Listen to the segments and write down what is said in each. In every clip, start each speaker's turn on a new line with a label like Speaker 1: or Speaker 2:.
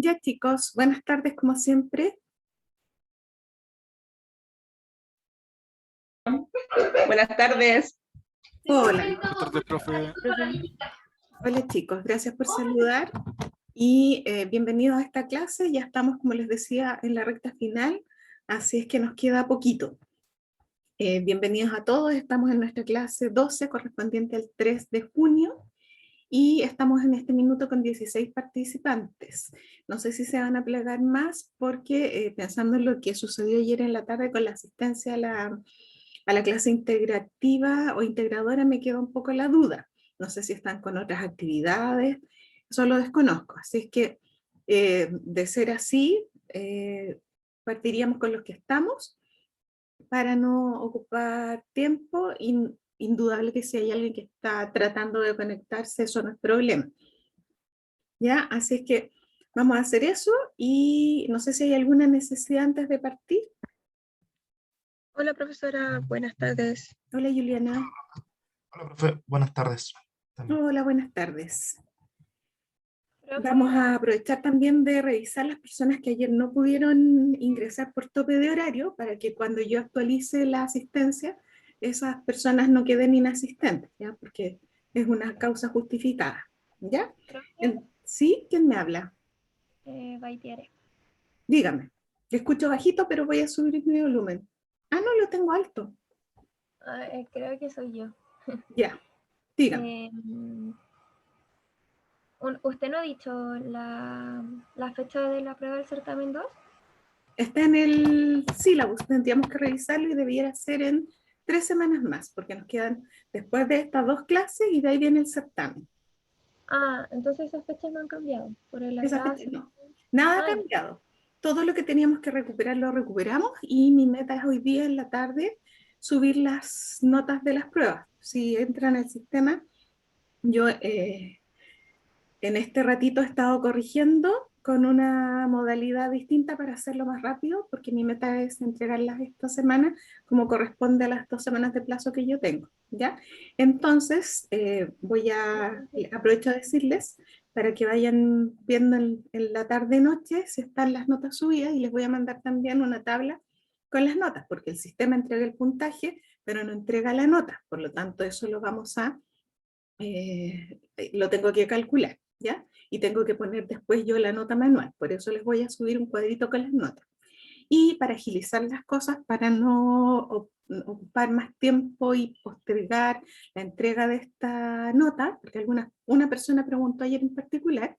Speaker 1: Ya chicos, buenas tardes como siempre.
Speaker 2: Buenas tardes.
Speaker 1: Hola,
Speaker 3: Buenas tardes, profe.
Speaker 1: hola chicos, gracias por saludar y bienvenidos a esta clase. Ya estamos, como les decía, en la recta final, así es que nos queda poquito. Bienvenidos a todos, estamos en nuestra clase 12 correspondiente al 3 de junio y estamos en este minuto con 16 participantes. No sé si se van a plegar más porque pensando en lo que sucedió ayer en la tarde con la asistencia a la clase integrativa o integradora, me queda un poco la duda. No sé si están con otras actividades, eso lo desconozco. Así es que, de ser así, partiríamos con los que estamos para no ocupar tiempo. Indudable que si hay alguien que está tratando de conectarse, eso no es problema. ¿Ya? Así es que vamos a hacer eso y no sé si hay alguna necesidad antes de partir.
Speaker 4: Hola profesora, buenas tardes.
Speaker 1: Hola Juliana.
Speaker 3: Hola, profe. Buenas tardes.
Speaker 1: Hola, buenas tardes.
Speaker 4: Profe,
Speaker 1: Vamos a aprovechar también de revisar las personas que ayer no pudieron ingresar por tope de horario para que cuando yo actualice la asistencia, esas personas no queden inasistentes, ¿ya? Porque es una causa justificada, ¿ya?
Speaker 4: profe,
Speaker 1: ¿Sí? ¿Quién me habla?
Speaker 4: Baitiere.
Speaker 1: Dígame. Te escucho bajito, pero voy a subir mi volumen. Ah, no, lo tengo alto.
Speaker 4: Creo que soy yo.
Speaker 1: Ya, dígame.
Speaker 4: ¿Usted no ha dicho la fecha de la prueba del certamen 2?
Speaker 1: Está en el sílabus, tendríamos que revisarlo y debiera ser en 3 semanas más, porque nos quedan después de estas 2 clases y de ahí viene el certamen.
Speaker 4: Ah, entonces esas fechas no han cambiado por el
Speaker 1: Esa
Speaker 4: atraso.
Speaker 1: fecha no. Nada ha
Speaker 4: Ah,
Speaker 1: cambiado. Todo lo que teníamos que recuperar lo recuperamos y mi meta es hoy día en la tarde subir las notas de las pruebas. Si entran al sistema, yo en este ratito he estado corrigiendo con una modalidad distinta para hacerlo más rápido, porque mi meta es entregarlas esta semana como corresponde a las 2 semanas de plazo que yo tengo, ¿ya? Entonces, aprovecho a decirles para que vayan viendo en la tarde-noche si están las notas subidas y les voy a mandar también una tabla con las notas, porque el sistema entrega el puntaje, pero no entrega la nota, por lo tanto eso lo tengo que calcular, ¿ya? Y tengo que poner después yo la nota manual, por eso les voy a subir un cuadrito con las notas. Y para agilizar las cosas, para no ocupar más tiempo y postergar la entrega de esta nota, porque una persona preguntó ayer en particular,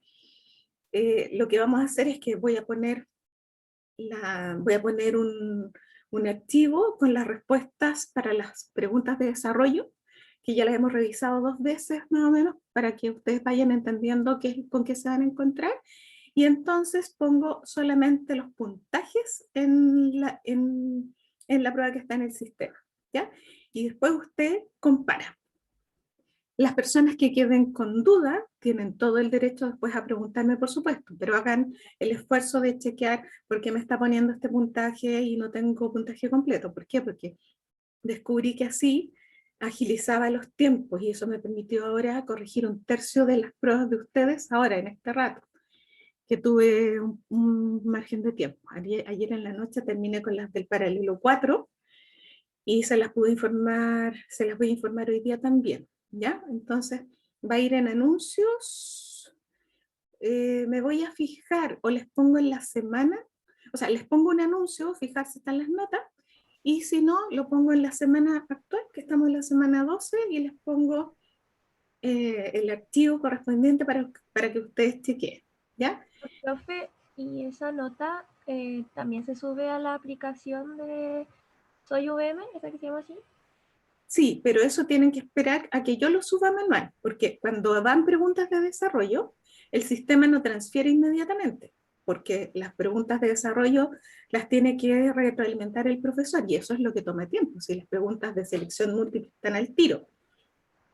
Speaker 1: lo que vamos a hacer es que voy a poner un archivo con las respuestas para las preguntas de desarrollo, que ya las hemos revisado 2 veces más o menos, para que ustedes vayan entendiendo con qué se van a encontrar. Y entonces pongo solamente los puntajes en la prueba que está en el sistema, ¿ya? Y después usted compara. Las personas que queden con duda tienen todo el derecho después a preguntarme, por supuesto, pero hagan el esfuerzo de chequear por qué me está poniendo este puntaje y no tengo puntaje completo. ¿Por qué? Porque descubrí que así agilizaba los tiempos y eso me permitió ahora corregir 1/3 de las pruebas de ustedes ahora, en este rato, que tuve un margen de tiempo. Ayer en la noche terminé con las del paralelo 4 y se las voy a informar hoy día también, ¿ya? Entonces, va a ir en anuncios, me voy a fijar, o les pongo en la semana, o sea, les pongo un anuncio, fijar si están las notas, y si no, lo pongo en la semana actual, que estamos en la semana 12, y les pongo el archivo correspondiente para que ustedes chequeen, ¿ya?
Speaker 4: profe, ¿y esa nota también se sube a la aplicación de Soy VM, esa que se llama así?
Speaker 1: Sí, pero eso tienen que esperar a que yo lo suba manual, porque cuando van preguntas de desarrollo, el sistema no transfiere inmediatamente, porque las preguntas de desarrollo las tiene que retroalimentar el profesor, y eso es lo que toma tiempo, si las preguntas de selección múltiple están al tiro.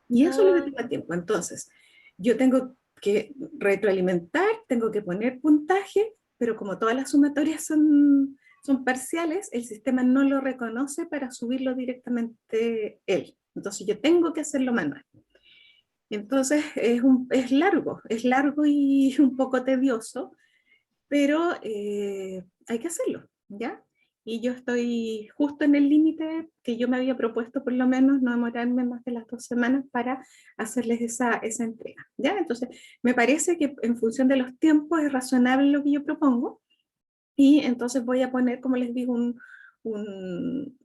Speaker 1: Y eso es lo que toma tiempo. Entonces, yo tengo que retroalimentar, tengo que poner puntaje, pero como todas las sumatorias son parciales, el sistema no lo reconoce para subirlo directamente él. Entonces yo tengo que hacerlo manual. Entonces es largo y un poco tedioso, pero hay que hacerlo, ¿ya? Y yo estoy justo en el límite que yo me había propuesto, por lo menos no demorarme más de las 2 semanas para hacerles esa entrega, ¿ya? Entonces, me parece que en función de los tiempos es razonable lo que yo propongo, y entonces voy a poner, como les digo, un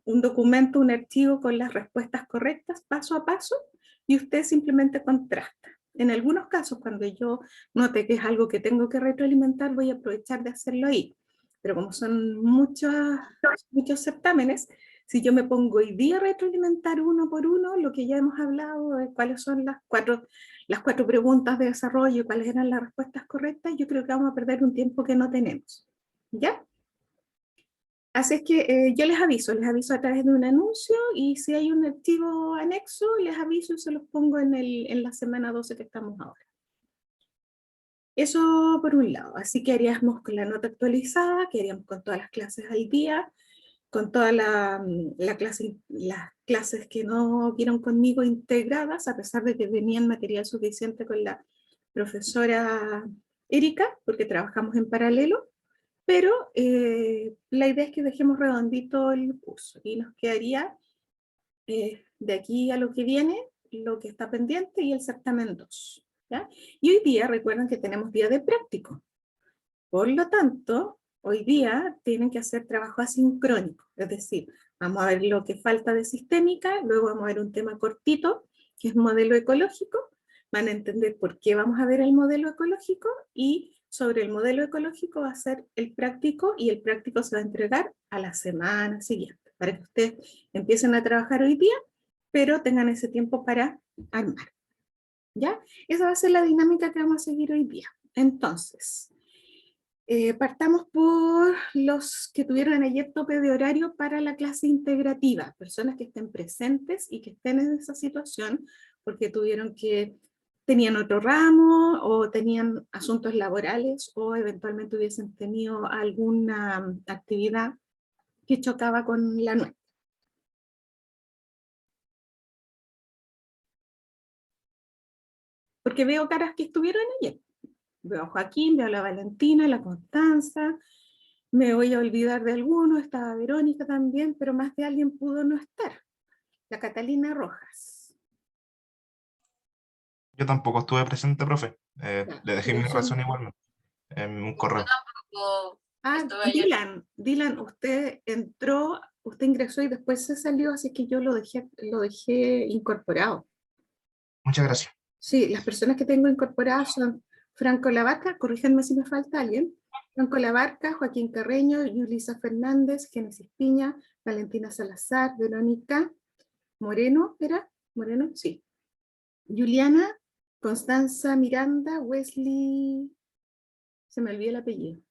Speaker 1: documento, un archivo con las respuestas correctas, paso a paso, y usted simplemente contrasta. En algunos casos, cuando yo note que es algo que tengo que retroalimentar, voy a aprovechar de hacerlo ahí. Pero como son muchos certámenes, si yo me pongo hoy día a retroalimentar uno por uno, lo que ya hemos hablado de cuáles son las cuatro preguntas de desarrollo y cuáles eran las respuestas correctas, yo creo que vamos a perder un tiempo que no tenemos. ¿Ya? Así es que yo les aviso a través de un anuncio, y si hay un archivo anexo, les aviso y se los pongo en la semana 12 que estamos ahora. Eso por un lado. Así que haríamos con la nota actualizada, que haríamos con todas las clases al día, con todas las clases que no vieron conmigo integradas, a pesar de que tenían material suficiente con la profesora Erika, porque trabajamos en paralelo. Pero la idea es que dejemos redondito el curso y nos quedaría de aquí a lo que viene, lo que está pendiente y el certamen 2. ¿Ya? Y hoy día recuerden que tenemos día de práctico. Por lo tanto, hoy día tienen que hacer trabajo asincrónico, es decir, vamos a ver lo que falta de sistémica, luego vamos a ver un tema cortito, que es modelo ecológico, van a entender por qué vamos a ver el modelo ecológico, y sobre el modelo ecológico va a ser el práctico, y el práctico se va a entregar a la semana siguiente, para que ustedes empiecen a trabajar hoy día, pero tengan ese tiempo para armar. ¿Ya? Esa va a ser la dinámica que vamos a seguir hoy día. Entonces, partamos por los que tuvieron ayer tope de horario para la clase integrativa, personas que estén presentes y que estén en esa situación porque tenían otro ramo o tenían asuntos laborales o eventualmente hubiesen tenido alguna actividad que chocaba con la nuestra. Porque veo caras que estuvieron ayer. Veo a Joaquín, veo a la Valentina, a la Constanza, me voy a olvidar de alguno, estaba Verónica también, pero más de alguien pudo no estar. La Catalina Rojas.
Speaker 3: Yo tampoco estuve presente, profe.
Speaker 1: Ya,
Speaker 3: Le dejé
Speaker 1: pero
Speaker 3: mi razón
Speaker 1: son...
Speaker 3: igualmente en un correo.
Speaker 1: Dylan, usted ingresó y después se salió, así que yo lo dejé incorporado.
Speaker 3: Muchas gracias.
Speaker 1: Sí, las personas que tengo incorporadas son Franco Labarca, corríjanme si me falta alguien, Franco Labarca, Joaquín Carreño, Yulisa Fernández, Génesis Piña, Valentina Salazar, Verónica Moreno, ¿era? Moreno, sí. Juliana, Constanza Miranda, Wesley, se me olvidó el apellido.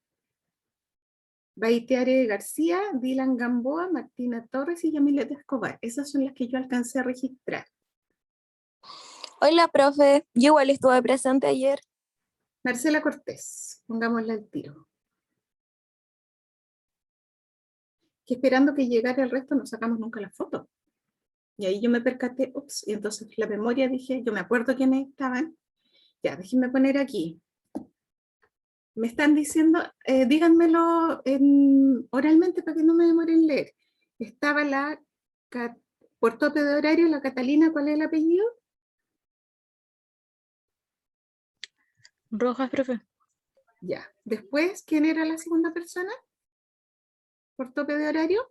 Speaker 1: Baiteare García, Dylan Gamboa, Martina Torres y Yamilet Escobar. Esas son las que yo alcancé a registrar.
Speaker 5: Hola, profe. Yo igual estuve presente ayer.
Speaker 1: Marcela Cortés, pongámosla al tiro. Que esperando que llegara el resto no sacamos nunca la foto. Y ahí yo me percaté, ups, y entonces la memoria dije, yo me acuerdo quiénes estaban. Ya, déjenme poner aquí. Me están diciendo, díganmelo oralmente para que no me demore en leer. Estaba por tope de horario, la Catalina, ¿cuál es el apellido?
Speaker 5: Rojas, profe.
Speaker 1: Ya. Después, ¿quién era la segunda persona? Por tope de horario.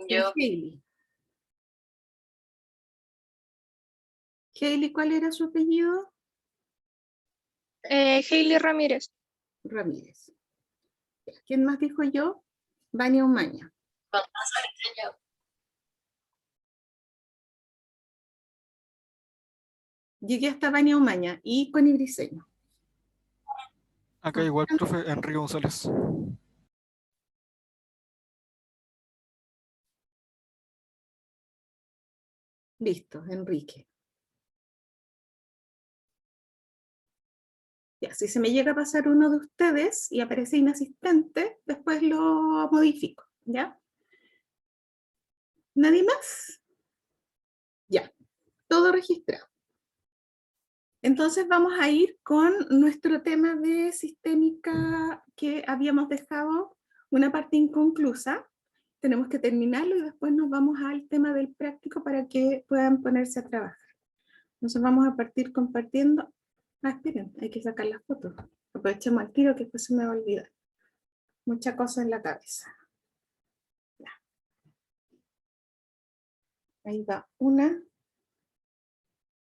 Speaker 2: Yo.
Speaker 1: Hailey. Hailey, ¿cuál era su apellido?
Speaker 5: Hailey Ramírez.
Speaker 1: Ramírez. ¿Quién más dijo yo? Vania Umaña. Llegué hasta Vania Umaña y Connie Briceño.
Speaker 3: Acá igual, profe, Enrique González.
Speaker 1: Listo, Enrique. Ya, si se me llega a pasar uno de ustedes y aparece inasistente, después lo modifico, ¿ya? ¿Nadie más? Ya, todo registrado. Entonces vamos a ir con nuestro tema de sistémica que habíamos dejado una parte inconclusa. Tenemos que terminarlo y después nos vamos al tema del práctico para que puedan ponerse a trabajar. Entonces vamos a partir compartiendo. Esperen, hay que sacar las fotos. Aprovechemos el tiro que después se me va a olvidar. Mucha cosa en la cabeza. Ya. Ahí va una.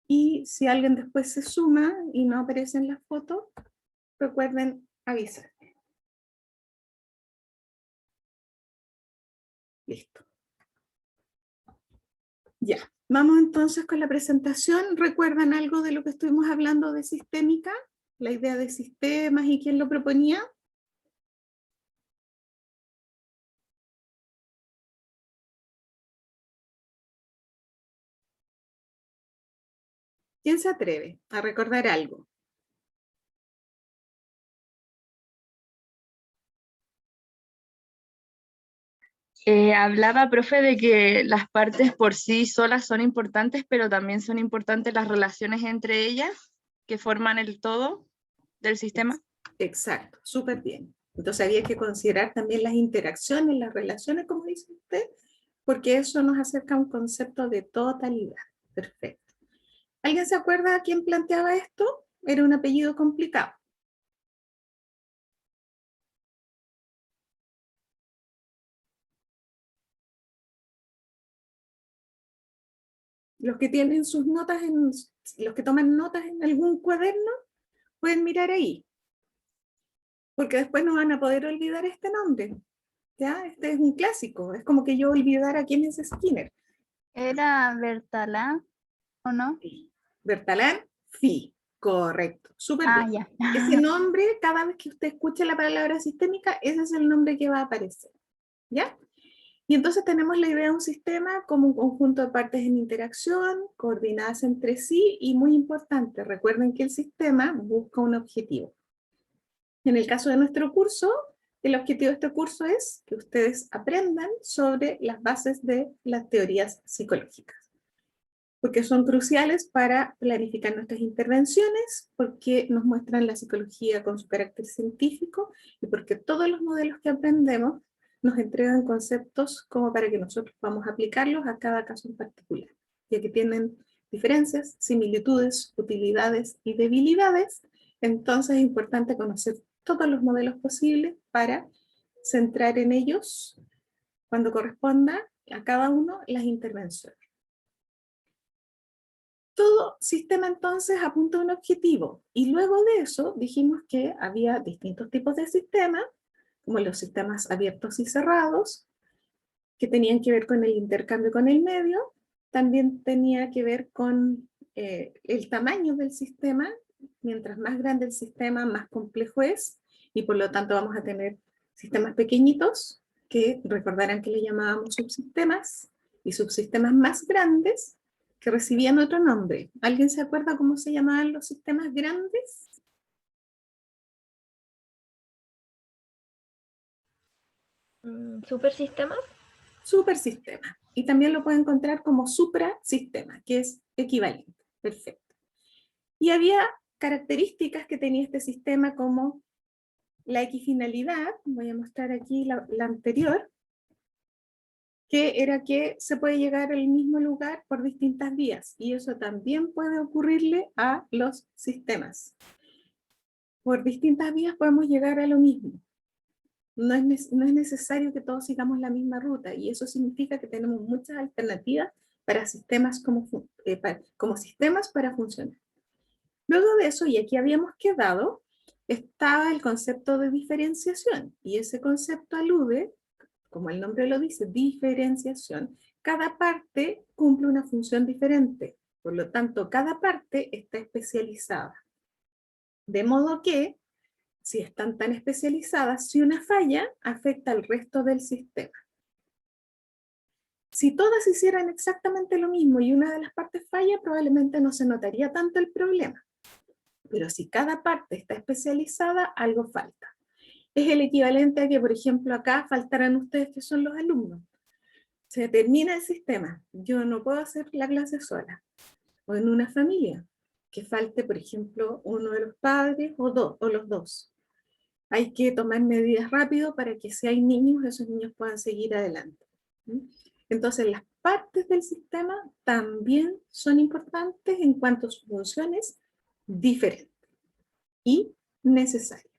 Speaker 1: Y si alguien después se suma y no aparece en las fotos, recuerden avisar. Listo. Ya, vamos entonces con la presentación. ¿Recuerdan algo de lo que estuvimos hablando de sistémica? La idea de sistemas y quién lo proponía. ¿Quién se atreve a recordar algo?
Speaker 2: Hablaba, profe, de que las partes por sí solas son importantes, pero también son importantes las relaciones entre ellas que forman el todo del sistema.
Speaker 1: Exacto, súper bien. Entonces había que considerar también las interacciones, las relaciones, como dice usted, porque eso nos acerca a un concepto de totalidad. Perfecto. ¿Alguien se acuerda quién planteaba esto? Era un apellido complicado. Los que tienen sus notas, los que toman notas en algún cuaderno, pueden mirar ahí. Porque después no van a poder olvidar este nombre. ¿Ya? Este es un clásico. Es como que yo olvidara quién es Skinner.
Speaker 6: ¿Era Bertalá o no?
Speaker 1: Bertalan Fi. Correcto. Súper
Speaker 6: Ah,
Speaker 1: bien.
Speaker 6: ya.
Speaker 1: Ese nombre, cada vez que usted escuche la palabra sistémica, ese es el nombre que va a aparecer. ¿Ya? Y entonces tenemos la idea de un sistema como un conjunto de partes en interacción, coordinadas entre sí y muy importante, recuerden que el sistema busca un objetivo. En el caso de nuestro curso, el objetivo de este curso es que ustedes aprendan sobre las bases de las teorías psicológicas, porque son cruciales para planificar nuestras intervenciones, porque nos muestran la psicología con su carácter científico y porque todos los modelos que aprendemos nos entregan conceptos como para que nosotros podamos aplicarlos a cada caso en particular, ya que tienen diferencias, similitudes, utilidades y debilidades. Entonces es importante conocer todos los modelos posibles para centrar en ellos, cuando corresponda a cada uno, las intervenciones. Todo sistema entonces apunta a un objetivo, y luego de eso dijimos que había distintos tipos de sistemas, como los sistemas abiertos y cerrados, que tenían que ver con el intercambio con el medio, también tenía que ver con el tamaño del sistema. Mientras más grande el sistema, más complejo es, y por lo tanto vamos a tener sistemas pequeñitos, que recordarán que le llamábamos subsistemas, y subsistemas más grandes, que recibían otro nombre. ¿Alguien se acuerda cómo se llamaban los sistemas grandes?
Speaker 4: ¿Supersistemas?
Speaker 1: Supersistema. Y también lo pueden encontrar como suprasistema, que es equivalente. Perfecto. Y había características que tenía este sistema como la equifinalidad, voy a mostrar aquí la anterior, que era que se puede llegar al mismo lugar por distintas vías, y eso también puede ocurrirle a los sistemas. Por distintas vías podemos llegar a lo mismo. No es necesario que todos sigamos la misma ruta, y eso significa que tenemos muchas alternativas para sistemas como sistemas para funcionar. Luego de eso, y aquí habíamos quedado, estaba el concepto de diferenciación, y ese concepto alude, como el nombre lo dice, diferenciación. Cada parte cumple una función diferente, por lo tanto, cada parte está especializada. De modo que, si están tan especializadas, si una falla, afecta al resto del sistema. Si todas hicieran exactamente lo mismo y una de las partes falla, probablemente no se notaría tanto el problema. Pero si cada parte está especializada, algo falta. Es el equivalente a que, por ejemplo, acá faltaran ustedes que son los alumnos. Se termina el sistema. Yo no puedo hacer la clase sola. O en una familia. que falte, por ejemplo, uno de los padres o los dos. Hay que tomar medidas rápido para que si hay niños, esos niños puedan seguir adelante. Entonces, las partes del sistema también son importantes en cuanto a sus funciones diferentes y necesarias.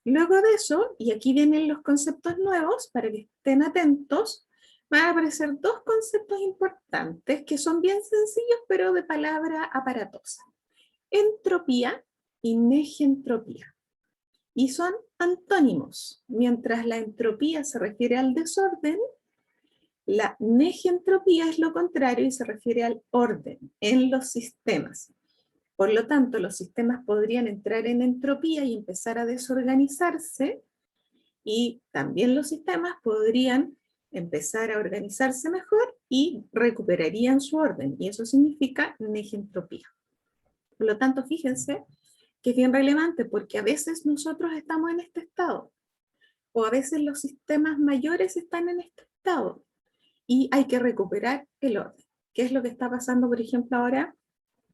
Speaker 1: Luego de eso, y aquí vienen los conceptos nuevos, para que estén atentos, van a aparecer dos conceptos importantes que son bien sencillos, pero de palabra aparatosa. Entropía y negentropía. Y son antónimos. Mientras la entropía se refiere al desorden, la negentropía es lo contrario y se refiere al orden en los sistemas. Por lo tanto, los sistemas podrían entrar en entropía y empezar a desorganizarse, y también los sistemas podrían empezar a organizarse mejor y recuperarían su orden, y eso significa negentropía. Por lo tanto, fíjense que es bien relevante, porque a veces nosotros estamos en este estado, o a veces los sistemas mayores están en este estado, y hay que recuperar el orden. ¿Qué es lo que está pasando, por ejemplo, ahora,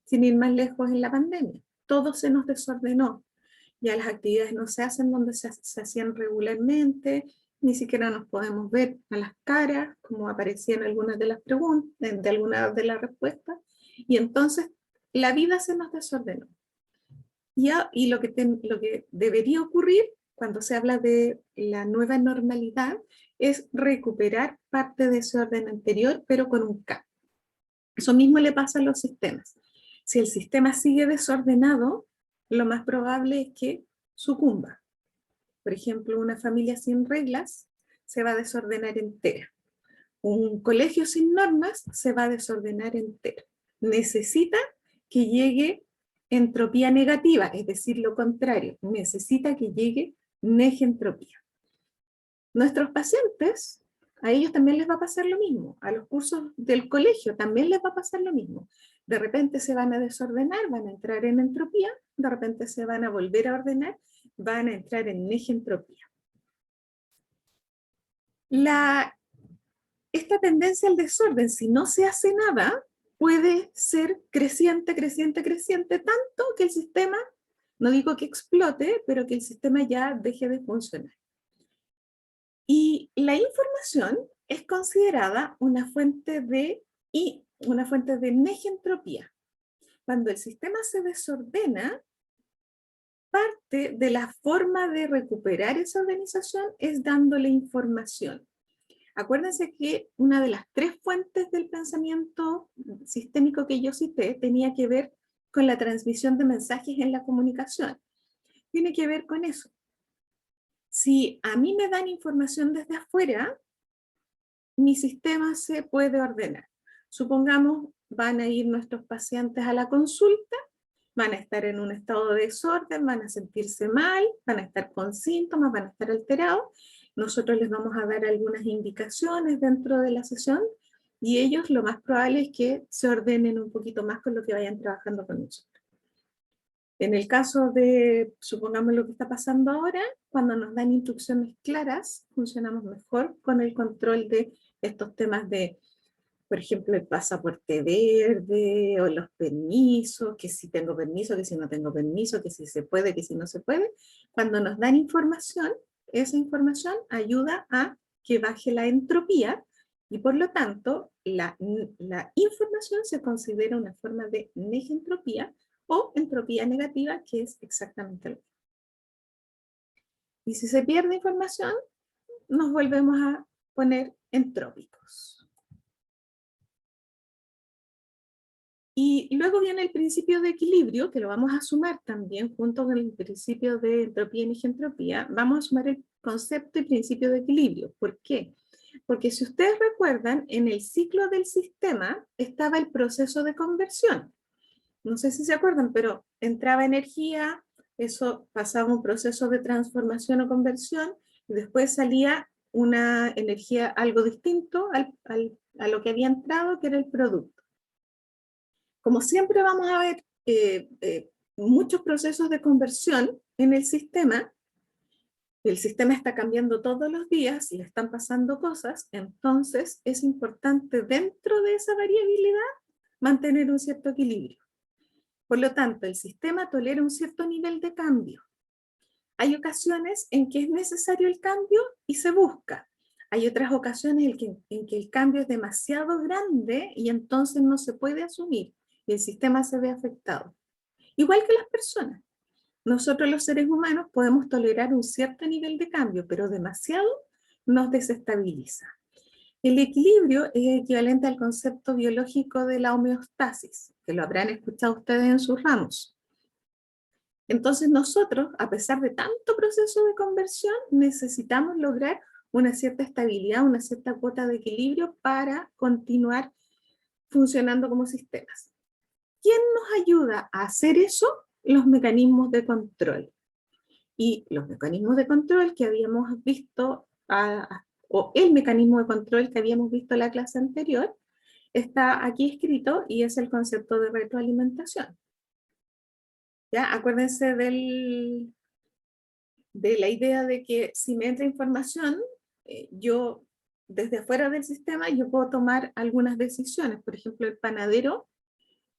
Speaker 1: sin ir más lejos en la pandemia? Todo se nos desordenó. Ya las actividades no se hacen donde se hacían regularmente, ni siquiera nos podemos ver a las caras, como aparecían algunas de las preguntas, de algunas de las respuestas, y entonces la vida se nos desordenó. Y lo que debería ocurrir cuando se habla de la nueva normalidad es recuperar parte de ese orden anterior, pero con un cambio. Eso mismo le pasa a los sistemas. Si el sistema sigue desordenado, lo más probable es que sucumba. Por ejemplo, una familia sin reglas se va a desordenar entera. Un colegio sin normas se va a desordenar entero. Necesita que llegue entropía negativa, es decir, lo contrario. Necesita que llegue negentropía. Nuestros pacientes, a ellos también les va a pasar lo mismo. A los cursos del colegio también les va a pasar lo mismo. De repente se van a desordenar, van a entrar en entropía, de repente se van a volver a ordenar, van a entrar en negentropía. Esta tendencia al desorden, si no se hace nada, puede ser creciente, creciente, creciente, tanto que el sistema, no digo que explote, pero que el sistema ya deje de funcionar. Y la información es considerada una fuente de negentropía. Cuando el sistema se desordena, parte de la forma de recuperar esa organización es dándole información. Acuérdense que una de las 3 fuentes del pensamiento sistémico que yo cité tenía que ver con la transmisión de mensajes en la comunicación. Tiene que ver con eso. Si a mí me dan información desde afuera, mi sistema se puede ordenar. Supongamos, van a ir nuestros pacientes a la consulta, van a estar en un estado de desorden, van a sentirse mal, van a estar con síntomas, van a estar alterados. Nosotros les vamos a dar algunas indicaciones dentro de la sesión, y ellos lo más probable es que se ordenen un poquito más con lo que vayan trabajando con nosotros. En el caso de, supongamos lo que está pasando ahora, cuando nos dan instrucciones claras, funcionamos mejor con el control de estos temas de, por ejemplo, el pasaporte verde, o los permisos, que si tengo permiso, que si no tengo permiso, que si se puede, que si no se puede. Cuando nos dan información, esa información ayuda a que baje la entropía, y por lo tanto, la información se considera una forma de negentropía, o entropía negativa, que es exactamente lo mismo. Y si se pierde información, nos volvemos a poner entrópicos. Y luego viene el principio de equilibrio, que lo vamos a sumar también junto con el principio de entropía y negentropía. Vamos a sumar el concepto y principio de equilibrio. ¿Por qué? Porque si ustedes recuerdan, en el ciclo del sistema estaba el proceso de conversión. No sé si se acuerdan, pero entraba energía, eso pasaba un proceso de transformación o conversión, y después salía una energía algo distinto a lo que había entrado, que era el producto. Como siempre vamos a ver muchos procesos de conversión en el sistema está cambiando todos los días, le están pasando cosas, entonces es importante dentro de esa variabilidad mantener un cierto equilibrio. Por lo tanto, el sistema tolera un cierto nivel de cambio. Hay ocasiones en que es necesario el cambio y se busca. Hay otras ocasiones en que el cambio es demasiado grande y entonces no se puede asumir y el sistema se ve afectado. Igual que las personas. Nosotros los seres humanos podemos tolerar un cierto nivel de cambio, pero demasiado nos desestabiliza. El equilibrio es equivalente al concepto biológico de la homeostasis, que lo habrán escuchado ustedes en sus ramos. Entonces nosotros, a pesar de tanto proceso de conversión, necesitamos lograr una cierta estabilidad, una cierta cuota de equilibrio para continuar funcionando como sistemas. ¿Quién nos ayuda a hacer eso? Los mecanismos de control. Y los mecanismos de control que habíamos visto, o el mecanismo de control que habíamos visto en la clase anterior, está aquí escrito y es el concepto de retroalimentación. ¿Ya? Acuérdense de la idea de que si me entra información, yo desde afuera del sistema yo puedo tomar algunas decisiones. Por ejemplo, el panadero,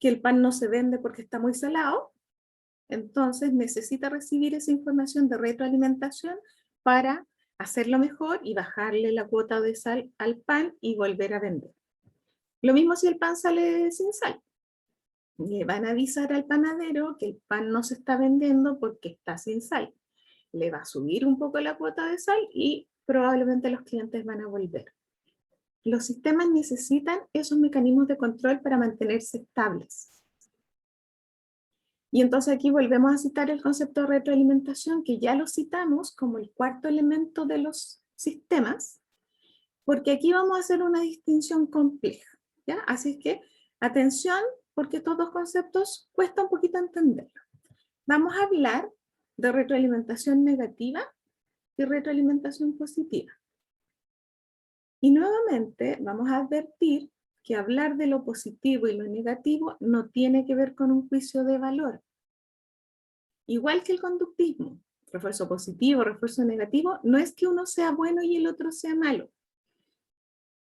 Speaker 1: que el pan no se vende porque está muy salado, entonces necesita recibir esa información de retroalimentación para hacerlo mejor y bajarle la cuota de sal al pan y volver a vender. Lo mismo si el pan sale sin sal. Le van a avisar al panadero que el pan no se está vendiendo porque está sin sal. Le va a subir un poco la cuota de sal y probablemente los clientes van a volver. Los sistemas necesitan esos mecanismos de control para mantenerse estables. Y entonces aquí volvemos a citar el concepto de retroalimentación, que ya lo citamos como el cuarto elemento de los sistemas, porque aquí vamos a hacer una distinción compleja, ¿ya? Así que, atención, porque estos dos conceptos cuesta un poquito entenderlos. Vamos a hablar de retroalimentación negativa y retroalimentación positiva. Y nuevamente vamos a advertir que hablar de lo positivo y lo negativo no tiene que ver con un juicio de valor. Igual que el conductismo, refuerzo positivo, refuerzo negativo, no es que uno sea bueno y el otro sea malo.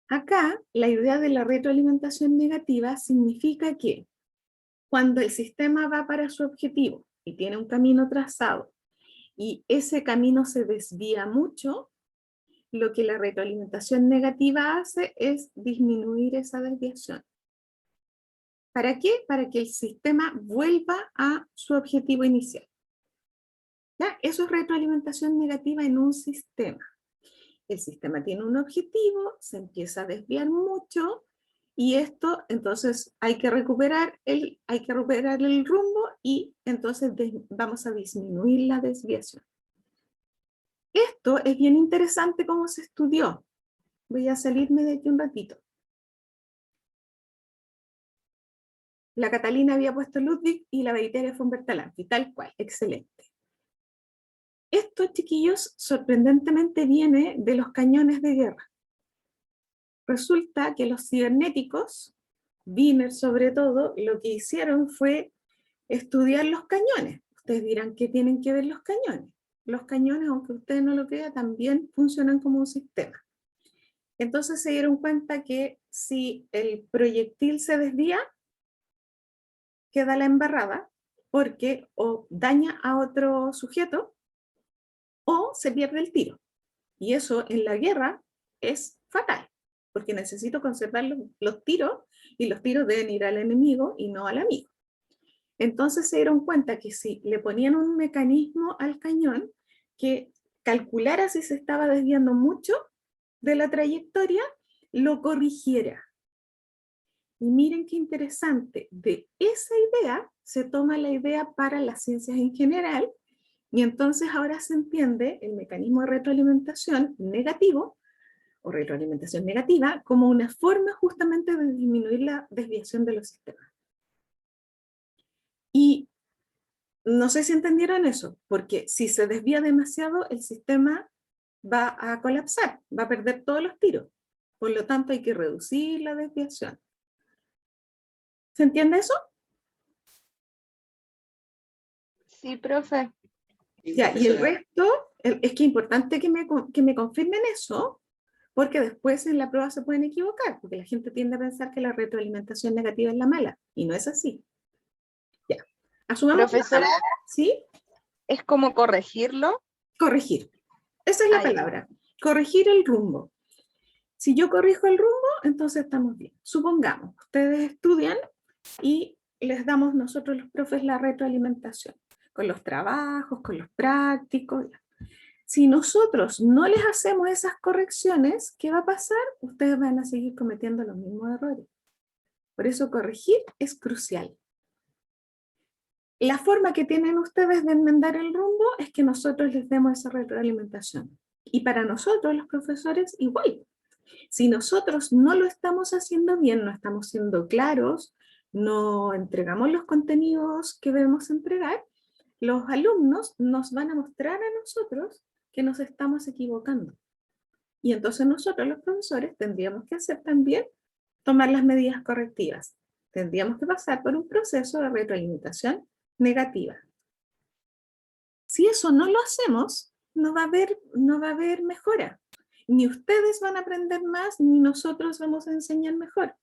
Speaker 1: Acá, la idea de la retroalimentación negativa significa que cuando el sistema va para su objetivo y tiene un camino trazado y ese camino se desvía mucho, lo que la retroalimentación negativa hace es disminuir esa desviación. ¿Para qué? Para que el sistema vuelva a su objetivo inicial. ¿Ya? Eso es retroalimentación negativa en un sistema. El sistema tiene un objetivo, se empieza a desviar mucho, y esto, entonces, hay que recuperar el rumbo, y entonces vamos a disminuir la desviación. Esto es bien interesante cómo se estudió. Voy a salirme de aquí un ratito. La Catalina había puesto Ludwig y la Bacteria von Bertalanffy, tal cual, excelente. Esto, chiquillos, sorprendentemente viene de los cañones de guerra. Resulta que los cibernéticos, Wiener sobre todo, lo que hicieron fue estudiar los cañones. Ustedes dirán, ¿qué tienen que ver los cañones? Los cañones, aunque ustedes no lo crean, también funcionan como un sistema. Entonces se dieron cuenta que si el proyectil se desvía, queda la embarrada, porque o daña a otro sujeto, o se pierde el tiro. Y eso en la guerra es fatal, porque necesito conservar los tiros, y los tiros deben ir al enemigo y no al amigo. Entonces se dieron cuenta que si le ponían un mecanismo al cañón que calculara si se estaba desviando mucho de la trayectoria, lo corrigiera. Y miren qué interesante, de esa idea se toma la idea para las ciencias en general, y entonces ahora se entiende el mecanismo de retroalimentación negativo, o retroalimentación negativa, como una forma justamente de disminuir la desviación de los sistemas. Y no sé si entendieron eso, porque si se desvía demasiado, el sistema va a colapsar, va a perder todos los tiros. Por lo tanto, hay que reducir la desviación. ¿Se entiende eso?
Speaker 2: Sí, profe.
Speaker 1: Ya, y el resto, es que es importante que me confirmen eso, porque después en la prueba se pueden equivocar, porque la gente tiende a pensar que la retroalimentación negativa es la mala, y no es así. Ya. Asumamos que
Speaker 2: Profesora,
Speaker 1: ¿sí?
Speaker 2: ¿es como corregirlo?
Speaker 1: Corregir. Esa es la
Speaker 2: Ay.
Speaker 1: palabra. Corregir el rumbo. Si yo corrijo el rumbo, entonces estamos bien. Supongamos, ustedes estudian y les damos nosotros los profes la retroalimentación, con los trabajos, con los prácticos. Si nosotros no les hacemos esas correcciones, ¿qué va a pasar? Ustedes van a seguir cometiendo los mismos errores. Por eso corregir es crucial. La forma que tienen ustedes de enmendar el rumbo es que nosotros les demos esa retroalimentación. Y para nosotros, los profesores, igual. Si nosotros no lo estamos haciendo bien, no estamos siendo claros, no entregamos los contenidos que debemos entregar, los alumnos nos van a mostrar a nosotros que nos estamos equivocando. Y entonces nosotros, los profesores, tendríamos que hacer también, tomar las medidas correctivas. Tendríamos que pasar por un proceso de retroalimentación negativa. Si eso no lo hacemos, no va a haber mejora. Ni ustedes van a aprender más, ni nosotros vamos a enseñar mejor.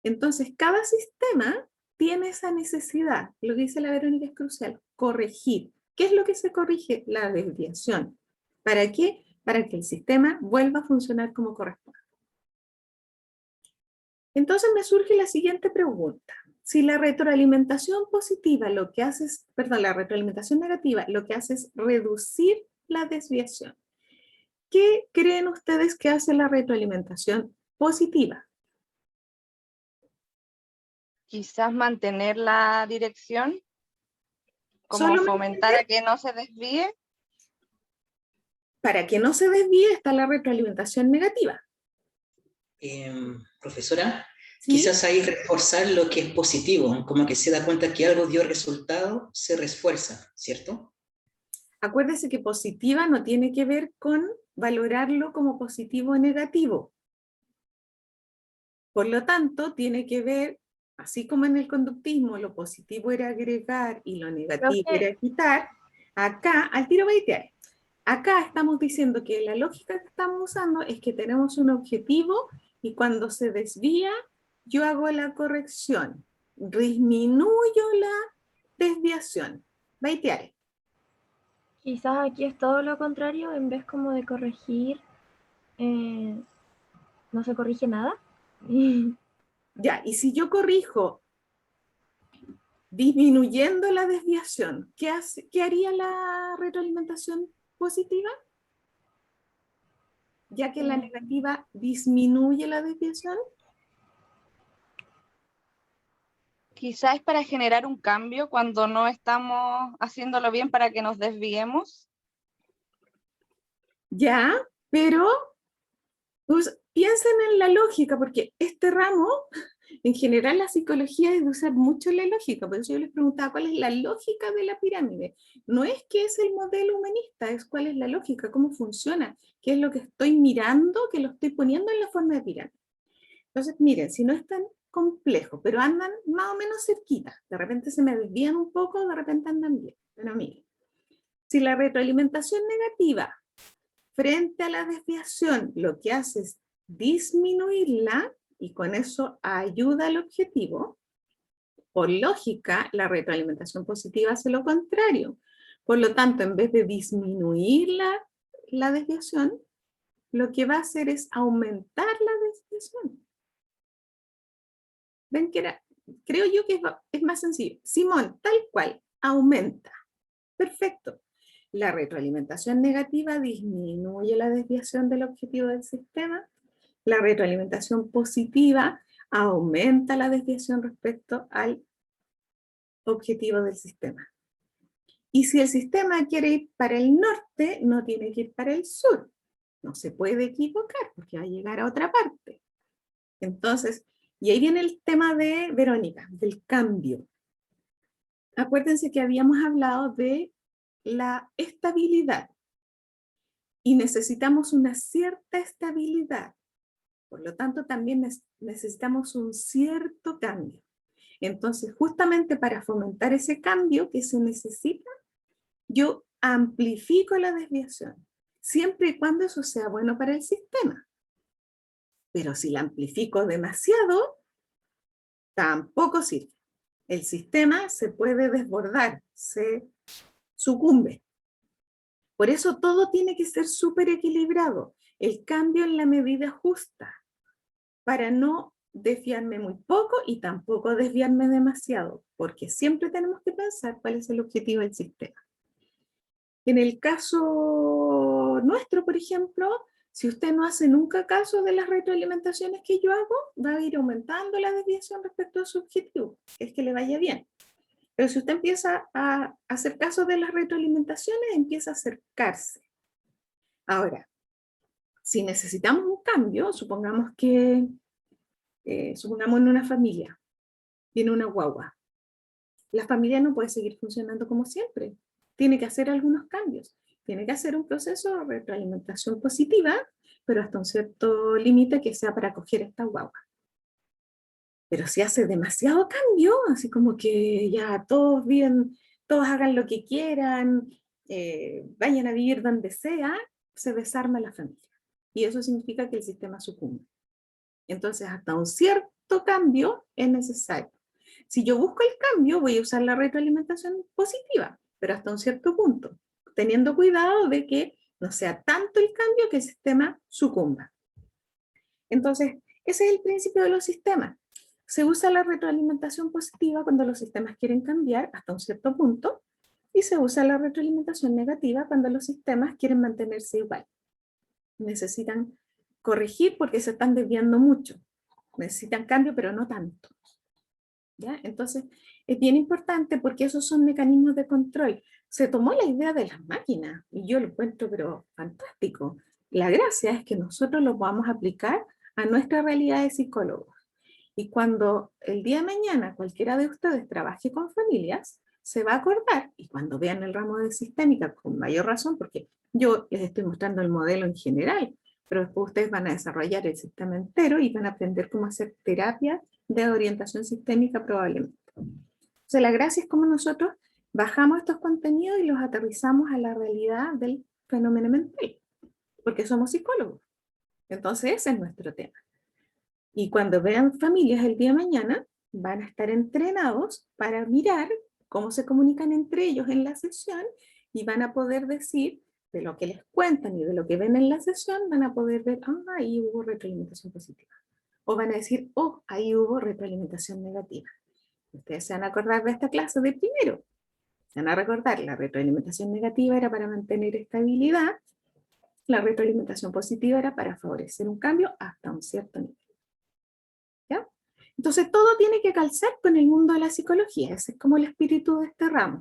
Speaker 1: Entonces, cada sistema tiene esa necesidad. Lo que dice la Verónica es crucial, corregir. ¿Qué es lo que se corrige? La desviación. ¿Para qué? Para que el sistema vuelva a funcionar como corresponde. Entonces me surge la siguiente pregunta. Si la retroalimentación positiva lo que hace es, perdón, la retroalimentación negativa lo que hace es reducir la desviación, ¿qué creen ustedes que hace la retroalimentación positiva?
Speaker 2: Quizás mantener la dirección, como
Speaker 1: Solo
Speaker 2: fomentar a que no se desvíe.
Speaker 1: para que no se desvíe está la retroalimentación negativa.
Speaker 7: Profesora,
Speaker 1: ¿Sí?
Speaker 7: quizás ahí reforzar lo que es positivo, como que se da cuenta que algo dio resultado, se refuerza, ¿cierto?
Speaker 1: Acuérdese que positiva no tiene que ver con valorarlo como positivo o negativo. Por lo tanto, tiene que ver, así como en el conductismo, lo positivo era agregar y lo negativo
Speaker 4: Profe.
Speaker 1: era quitar, acá, al tiro baitear, acá estamos diciendo que la lógica que estamos usando es que tenemos un objetivo y cuando se desvía, yo hago la corrección, disminuyo la desviación. Baitear.
Speaker 4: Quizás aquí es todo lo contrario, en vez como de corregir, no se corrige nada.
Speaker 1: Ya, y si yo corrijo disminuyendo la desviación, ¿qué haría la retroalimentación positiva? Ya que la negativa disminuye la desviación.
Speaker 2: Quizás es para generar un cambio cuando no estamos haciéndolo bien para que nos desviemos.
Speaker 1: Ya, pero pues, piensen en la lógica, porque este ramo, en general la psicología es de usar mucho la lógica, por eso yo les preguntaba cuál es la lógica de la pirámide. No es qué es el modelo humanista, es cuál es la lógica, cómo funciona, qué es lo que estoy mirando, que lo estoy poniendo en la forma de pirámide. Entonces, miren, si no es tan complejo, pero andan más o menos cerquita, de repente se me desvían un poco, de repente andan bien. Pero miren, si la retroalimentación negativa frente a la desviación lo que hace es disminuirla y con eso ayuda al objetivo, por lógica, la retroalimentación positiva hace lo contrario. Por lo tanto, en vez de disminuir la desviación, lo que va a hacer es aumentar la desviación. ¿Ven que creo yo que es más sencillo? Simón, tal cual, aumenta. Perfecto. La retroalimentación negativa disminuye la desviación del objetivo del sistema. La retroalimentación positiva aumenta la desviación respecto al objetivo del sistema. Y si el sistema quiere ir para el norte, no tiene que ir para el sur. No se puede equivocar porque va a llegar a otra parte. Entonces, y ahí viene el tema de Verónica, del cambio. Acuérdense que habíamos hablado de la estabilidad y necesitamos una cierta estabilidad. Por lo tanto, también necesitamos un cierto cambio. Entonces, justamente para fomentar ese cambio que se necesita, yo amplifico la desviación. siempre y cuando eso sea bueno para el sistema. Pero si la amplifico demasiado, tampoco sirve. El sistema se puede desbordar, se sucumbe. Por eso todo tiene que ser súper equilibrado. El cambio en la medida justa, para no desviarme muy poco y tampoco desviarme demasiado, porque siempre tenemos que pensar cuál es el objetivo del sistema. En el caso nuestro, por ejemplo, si usted no hace nunca caso de las retroalimentaciones que yo hago, va a ir aumentando la desviación respecto a su objetivo, es que le vaya bien. Pero si usted empieza a hacer caso de las retroalimentaciones, empieza a acercarse. Ahora, si necesitamos un cambio, supongamos en una familia, tiene una guagua. La familia no puede seguir funcionando como siempre. Tiene que hacer algunos cambios. Tiene que hacer un proceso de retroalimentación positiva, pero hasta un cierto límite que sea para acoger esta guagua. Pero si hace demasiado cambio, así como que ya todos viven, todos hagan lo que quieran, vayan a vivir donde sea, se desarma la familia. Y eso significa que el sistema sucumbe. Entonces, hasta un cierto cambio es necesario. Si yo busco el cambio, voy a usar la retroalimentación positiva, pero hasta un cierto punto, teniendo cuidado de que no sea tanto el cambio que el sistema sucumba. Entonces, ese es el principio de los sistemas. Se usa la retroalimentación positiva cuando los sistemas quieren cambiar hasta un cierto punto, y se usa la retroalimentación negativa cuando los sistemas quieren mantenerse igual. Necesitan corregir porque se están desviando mucho. Necesitan cambio, pero no tanto. ¿Ya? Entonces, es bien importante porque esos son mecanismos de control. Se tomó la idea de las máquinas, y yo lo encuentro pero fantástico. La gracia es que nosotros lo podamos aplicar a nuestra realidad de psicólogos. Y cuando el día de mañana cualquiera de ustedes trabaje con familias, se va a acordar, y cuando vean el ramo de sistémica, con mayor razón, porque yo les estoy mostrando el modelo en general, pero después ustedes van a desarrollar el sistema entero y van a aprender cómo hacer terapia de orientación sistémica probablemente. Entonces la gracia es como nosotros bajamos estos contenidos y los aterrizamos a la realidad del fenómeno mental, porque somos psicólogos. Entonces ese es nuestro tema. Y cuando vean familias el día de mañana, van a estar entrenados para mirar cómo se comunican entre ellos en la sesión y van a poder decir de lo que les cuentan y de lo que ven en la sesión, van a poder ver, ahí hubo retroalimentación positiva. O van a decir, ahí hubo retroalimentación negativa. Ustedes se van a acordar de esta clase de primero. Se van a recordar, la retroalimentación negativa era para mantener estabilidad, la retroalimentación positiva era para favorecer un cambio hasta un cierto nivel. ¿Ya? Entonces todo tiene que calzar con el mundo de la psicología, ese es como el espíritu de este ramo.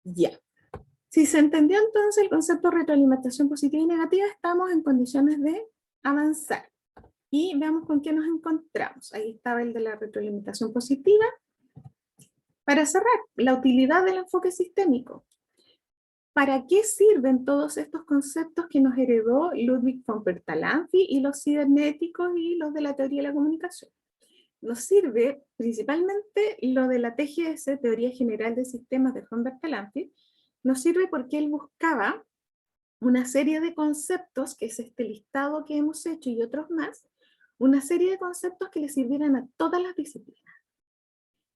Speaker 1: Ya. Si se entendió entonces el concepto de retroalimentación positiva y negativa, estamos en condiciones de avanzar. Y veamos con qué nos encontramos. Ahí estaba el de la retroalimentación positiva. Para cerrar, la utilidad del enfoque sistémico. ¿Para qué sirven todos estos conceptos que nos heredó Ludwig von Bertalanffy y los cibernéticos y los de la teoría de la comunicación? Nos sirve principalmente lo de la TGS, Teoría General de Sistemas de von Bertalanffy, nos sirve porque él buscaba una serie de conceptos, que es este listado que hemos hecho y otros más, una serie de conceptos que le sirvieran a todas las disciplinas.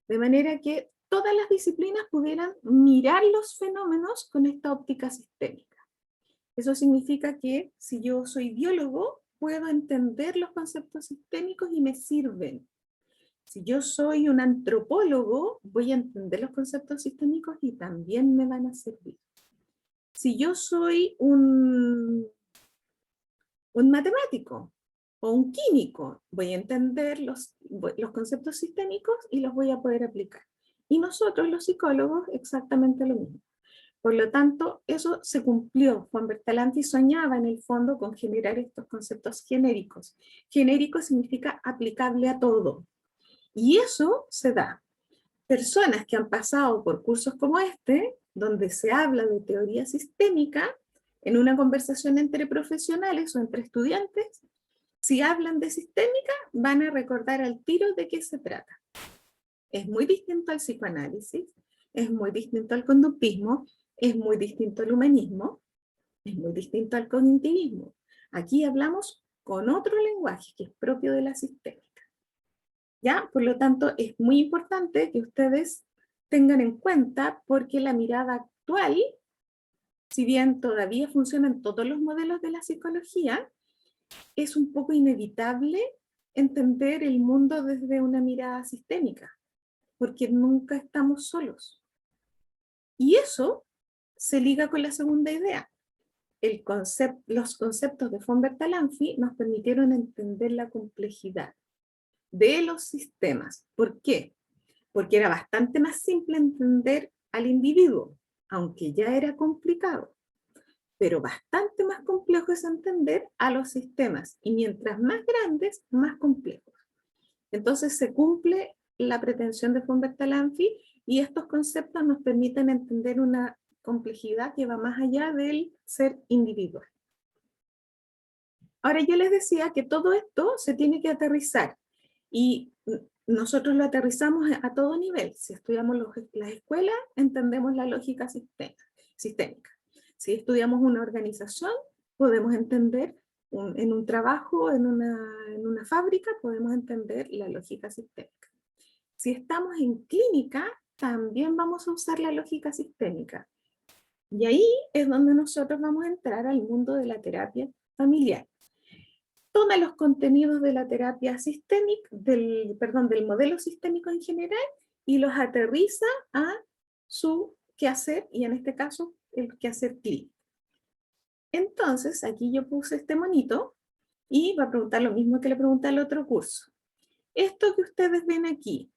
Speaker 1: De manera que todas las disciplinas pudieran mirar los fenómenos con esta óptica sistémica. Eso significa que si yo soy biólogo, puedo entender los conceptos sistémicos y me sirven. Si yo soy un antropólogo, voy a entender los conceptos sistémicos y también me van a servir. Si yo soy un matemático o un químico, voy a entender los conceptos sistémicos y los voy a poder aplicar. Y nosotros, los psicólogos, exactamente lo mismo. Por lo tanto, eso se cumplió. Von Bertalanffy soñaba en el fondo con generar estos conceptos genéricos. Genérico significa aplicable a todo. Y eso se da. Personas que han pasado por cursos como este, donde se habla de teoría sistémica, en una conversación entre profesionales o entre estudiantes, si hablan de sistémica, van a recordar al tiro de qué se trata. Es muy distinto al psicoanálisis, es muy distinto al conductismo, es muy distinto al humanismo, es muy distinto al cognitivismo. Aquí hablamos con otro lenguaje que es propio de la sistémica. ¿Ya? Por lo tanto, es muy importante que ustedes tengan en cuenta, porque la mirada actual, si bien todavía funcionan todos los modelos de la psicología, es un poco inevitable entender el mundo desde una mirada sistémica, porque nunca estamos solos. Y eso se liga con la segunda idea. Los conceptos de von Bertalanffy nos permitieron entender la complejidad de los sistemas. ¿Por qué? Porque era bastante más simple entender al individuo, aunque ya era complicado, pero bastante más complejo es entender a los sistemas, y mientras más grandes, más complejos. Entonces se cumple la pretensión de von Bertalanffy, y estos conceptos nos permiten entender una complejidad que va más allá del ser individual. Ahora, yo les decía que todo esto se tiene que aterrizar, y nosotros lo aterrizamos a todo nivel. Si estudiamos las escuelas, entendemos la lógica sistémica. Si estudiamos una organización, podemos entender en un trabajo, en una fábrica, podemos entender la lógica sistémica. Si estamos en clínica, también vamos a usar la lógica sistémica. Y ahí es donde nosotros vamos a entrar al mundo de la terapia familiar. Toma los contenidos de la terapia sistémica, del modelo sistémico en general, y los aterriza a su quehacer, y en este caso, el quehacer clínico. Entonces, aquí yo puse este monito, y va a preguntar lo mismo que le pregunté al otro curso. Esto que ustedes ven aquí,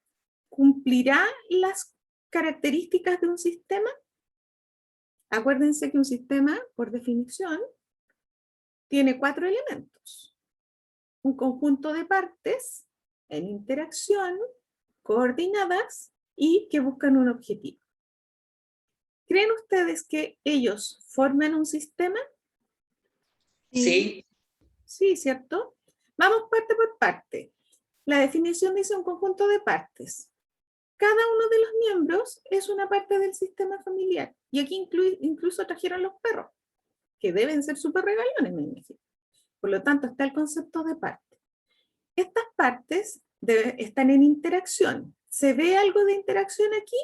Speaker 1: ¿cumplirá las características de un sistema? Acuérdense que un sistema, por definición, tiene 4 elementos. Un conjunto de partes en interacción, coordinadas y que buscan un objetivo. ¿Creen ustedes que ellos forman un sistema?
Speaker 7: Sí,
Speaker 1: Sí, ¿cierto? Vamos parte por parte. La definición dice un conjunto de partes. Cada uno de los miembros es una parte del sistema familiar. Y aquí incluso trajeron los perros, que deben ser súper regalones, me imagino. Por lo tanto, está el concepto de parte. Estas partes están en interacción. ¿Se ve algo de interacción aquí?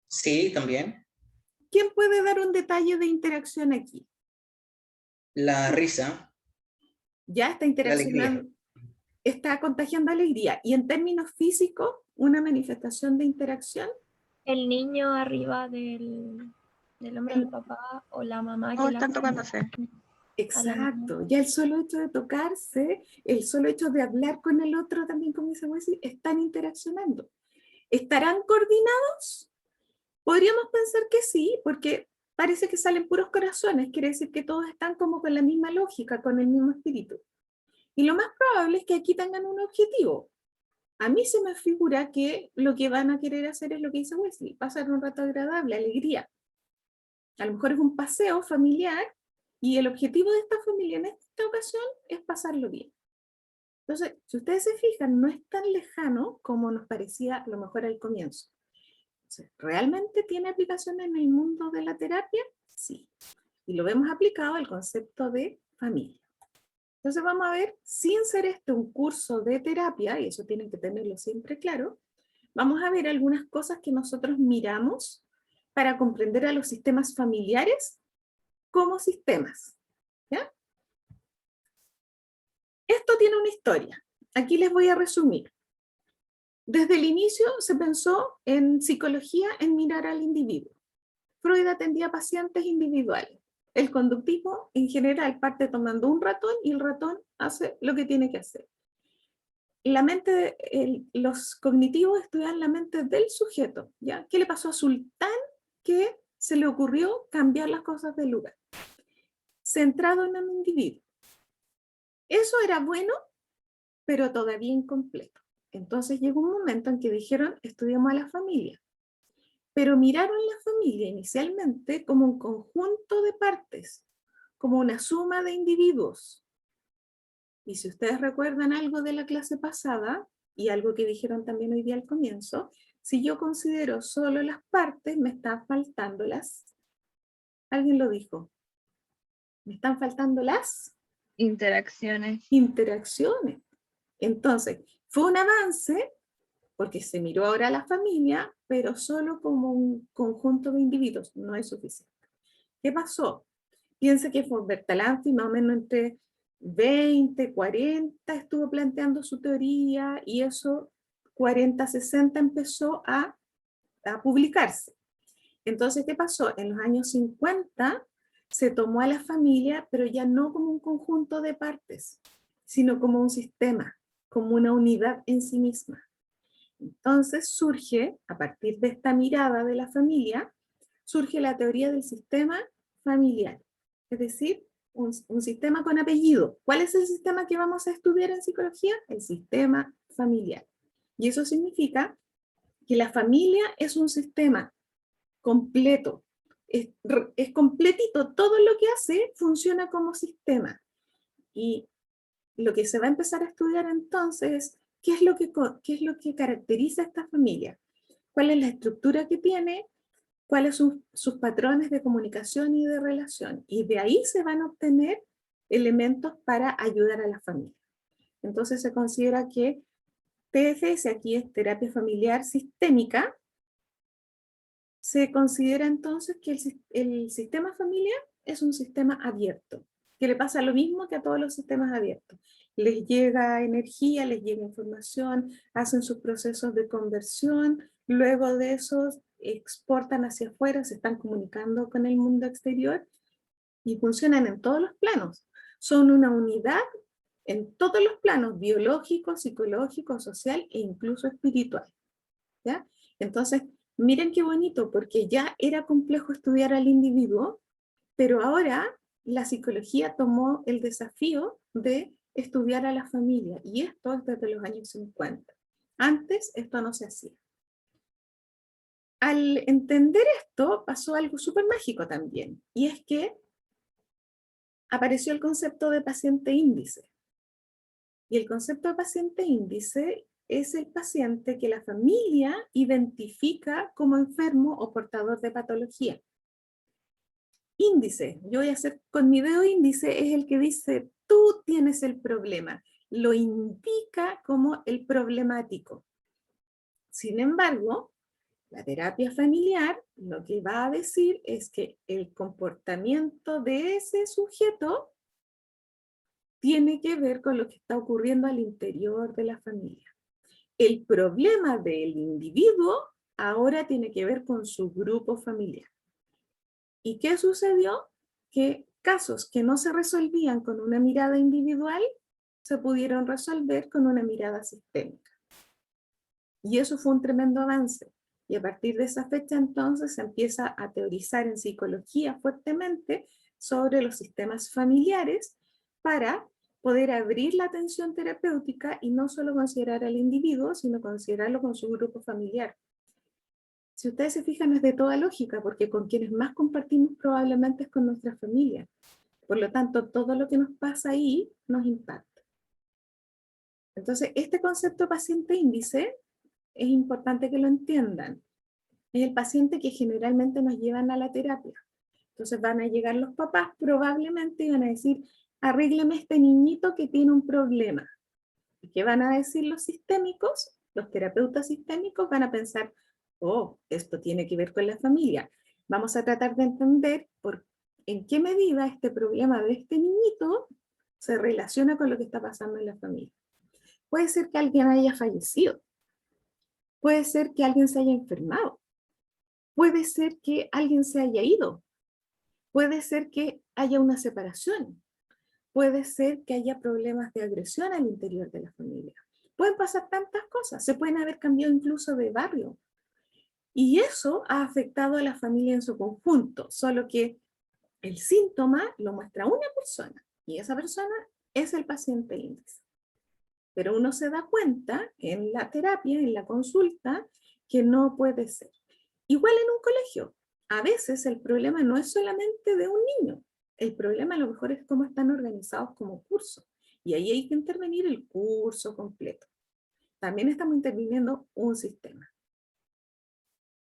Speaker 7: sí, también.
Speaker 1: ¿Quién puede dar un detalle de interacción aquí?
Speaker 7: La risa,
Speaker 1: Ya está
Speaker 7: la
Speaker 1: interaccionando,
Speaker 7: alegría.
Speaker 1: está contagiando alegría. Y en términos físicos, una manifestación de interacción.
Speaker 4: El niño arriba del hombro del papá, o la mamá que
Speaker 2: Oh,
Speaker 4: la
Speaker 2: están tocándose.
Speaker 1: Exacto. Ya el solo hecho de tocarse, el solo hecho de hablar con el otro también, como dice Wesley, están interaccionando. ¿Estarán coordinados? Podríamos pensar que sí, porque parece que salen puros corazones, quiere decir que todos están como con la misma lógica, con el mismo espíritu. Y lo más probable es que aquí tengan un objetivo. A mí se me figura que lo que van a querer hacer es lo que dice Wesley, pasar un rato agradable, alegría. A lo mejor es un paseo familiar, y el objetivo de esta familia en esta ocasión es pasarlo bien. Entonces, si ustedes se fijan, no es tan lejano como nos parecía a lo mejor al comienzo. Entonces, ¿realmente tiene aplicación en el mundo de la terapia? Sí. Y lo vemos aplicado al concepto de familia. Entonces vamos a ver, sin ser este un curso de terapia, y eso tienen que tenerlo siempre claro, vamos a ver algunas cosas que nosotros miramos para comprender a los sistemas familiares como sistemas. ¿Ya? Esto tiene una historia. Aquí les voy a resumir. Desde el inicio se pensó en psicología en mirar al individuo. Freud atendía a pacientes individuales. El conductismo en general parte tomando un ratón, y el ratón hace lo que tiene que hacer. La mente, los cognitivos estudian la mente del sujeto. ¿Ya? ¿Qué le pasó a Sultán que se le ocurrió cambiar las cosas del lugar? Centrado en un individuo. Eso era bueno, pero todavía incompleto. Entonces llegó un momento en que dijeron, estudiamos a la familia. Pero miraron la familia inicialmente como un conjunto de partes, como una suma de individuos. Y si ustedes recuerdan algo de la clase pasada, y algo que dijeron también hoy día al comienzo, Si yo considero solo las partes, me están faltando alguien lo dijo, me están faltando las
Speaker 2: Interacciones.
Speaker 1: interacciones. Entonces, fue un avance porque se miró ahora a la familia, pero solo como un conjunto de individuos, no es suficiente. ¿Qué pasó? Piensa que fue Bertalanffy, más o menos entre 20, 40, estuvo planteando su teoría, y eso 40, 60 empezó a publicarse. Entonces, ¿qué pasó? En los años 50 se tomó a la familia, pero ya no como un conjunto de partes, sino como un sistema, como una unidad en sí misma. Entonces surge, a partir de esta mirada de la familia, surge la teoría del sistema familiar, es decir, un sistema con apellido. ¿Cuál es el sistema que vamos a estudiar en psicología? El sistema familiar. Y eso significa que la familia es un sistema completo, es completito, todo lo que hace funciona como sistema. Y lo que se va a empezar a estudiar entonces es qué es lo que caracteriza a esta familia, cuál es la estructura que tiene, cuáles son sus patrones de comunicación y de relación, y de ahí se van a obtener elementos para ayudar a la familia. Entonces se considera que TFS, aquí es terapia familiar sistémica, se considera entonces que el sistema familiar es un sistema abierto, que le pasa lo mismo que a todos los sistemas abiertos. Les llega energía, les llega información, hacen sus procesos de conversión, luego de eso exportan hacia afuera, se están comunicando con el mundo exterior y funcionan en todos los planos. Son una unidad en todos los planos, biológico, psicológico, social e incluso espiritual. ¿Ya? Entonces, miren qué bonito, porque ya era complejo estudiar al individuo, pero ahora la psicología tomó el desafío de estudiar a la familia, y esto es desde los años 50. Antes esto no se hacía. Al entender esto, pasó algo súper mágico también, y es que apareció el concepto de paciente índice. Y el concepto de paciente índice es el paciente que la familia identifica como enfermo o portador de patología. Índice, yo voy a hacer con mi dedo índice, es el que dice, tú tienes el problema, lo indica como el problemático. Sin embargo, la terapia familiar lo que va a decir es que el comportamiento de ese sujeto tiene que ver con lo que está ocurriendo al interior de la familia. El problema del individuo ahora tiene que ver con su grupo familiar. ¿Y qué sucedió? Que casos que no se resolvían con una mirada individual se pudieron resolver con una mirada sistémica. Y eso fue un tremendo avance. Y a partir de esa fecha entonces se empieza a teorizar en psicología fuertemente sobre los sistemas familiares para poder abrir la atención terapéutica y no solo considerar al individuo, sino considerarlo con su grupo familiar. Si ustedes se fijan, es de toda lógica, porque con quienes más compartimos probablemente es con nuestra familia. Por lo tanto, todo lo que nos pasa ahí nos impacta. Entonces, este concepto de paciente índice es importante que lo entiendan. Es el paciente que generalmente nos llevan a la terapia. Entonces van a llegar los papás probablemente y van a decir, arrégleme este niñito que tiene un problema. ¿Y qué van a decir los sistémicos? Los terapeutas sistémicos van a pensar, oh, esto tiene que ver con la familia. Vamos a tratar de entender en qué medida este problema de este niñito se relaciona con lo que está pasando en la familia. Puede ser que alguien haya fallecido. Puede ser que alguien se haya enfermado. Puede ser que alguien se haya ido. Puede ser que haya una separación. Puede ser que haya problemas de agresión al interior de la familia. Pueden pasar tantas cosas. Se pueden haber cambiado incluso de barrio. Y eso ha afectado a la familia en su conjunto. Solo que el síntoma lo muestra una persona. Y esa persona es el paciente índice. Pero uno se da cuenta en la terapia, en la consulta, que no puede ser. Igual en un colegio. A veces el problema no es solamente de un niño. El problema a lo mejor es cómo están organizados como curso. Y ahí hay que intervenir el curso completo. También estamos interviniendo un sistema.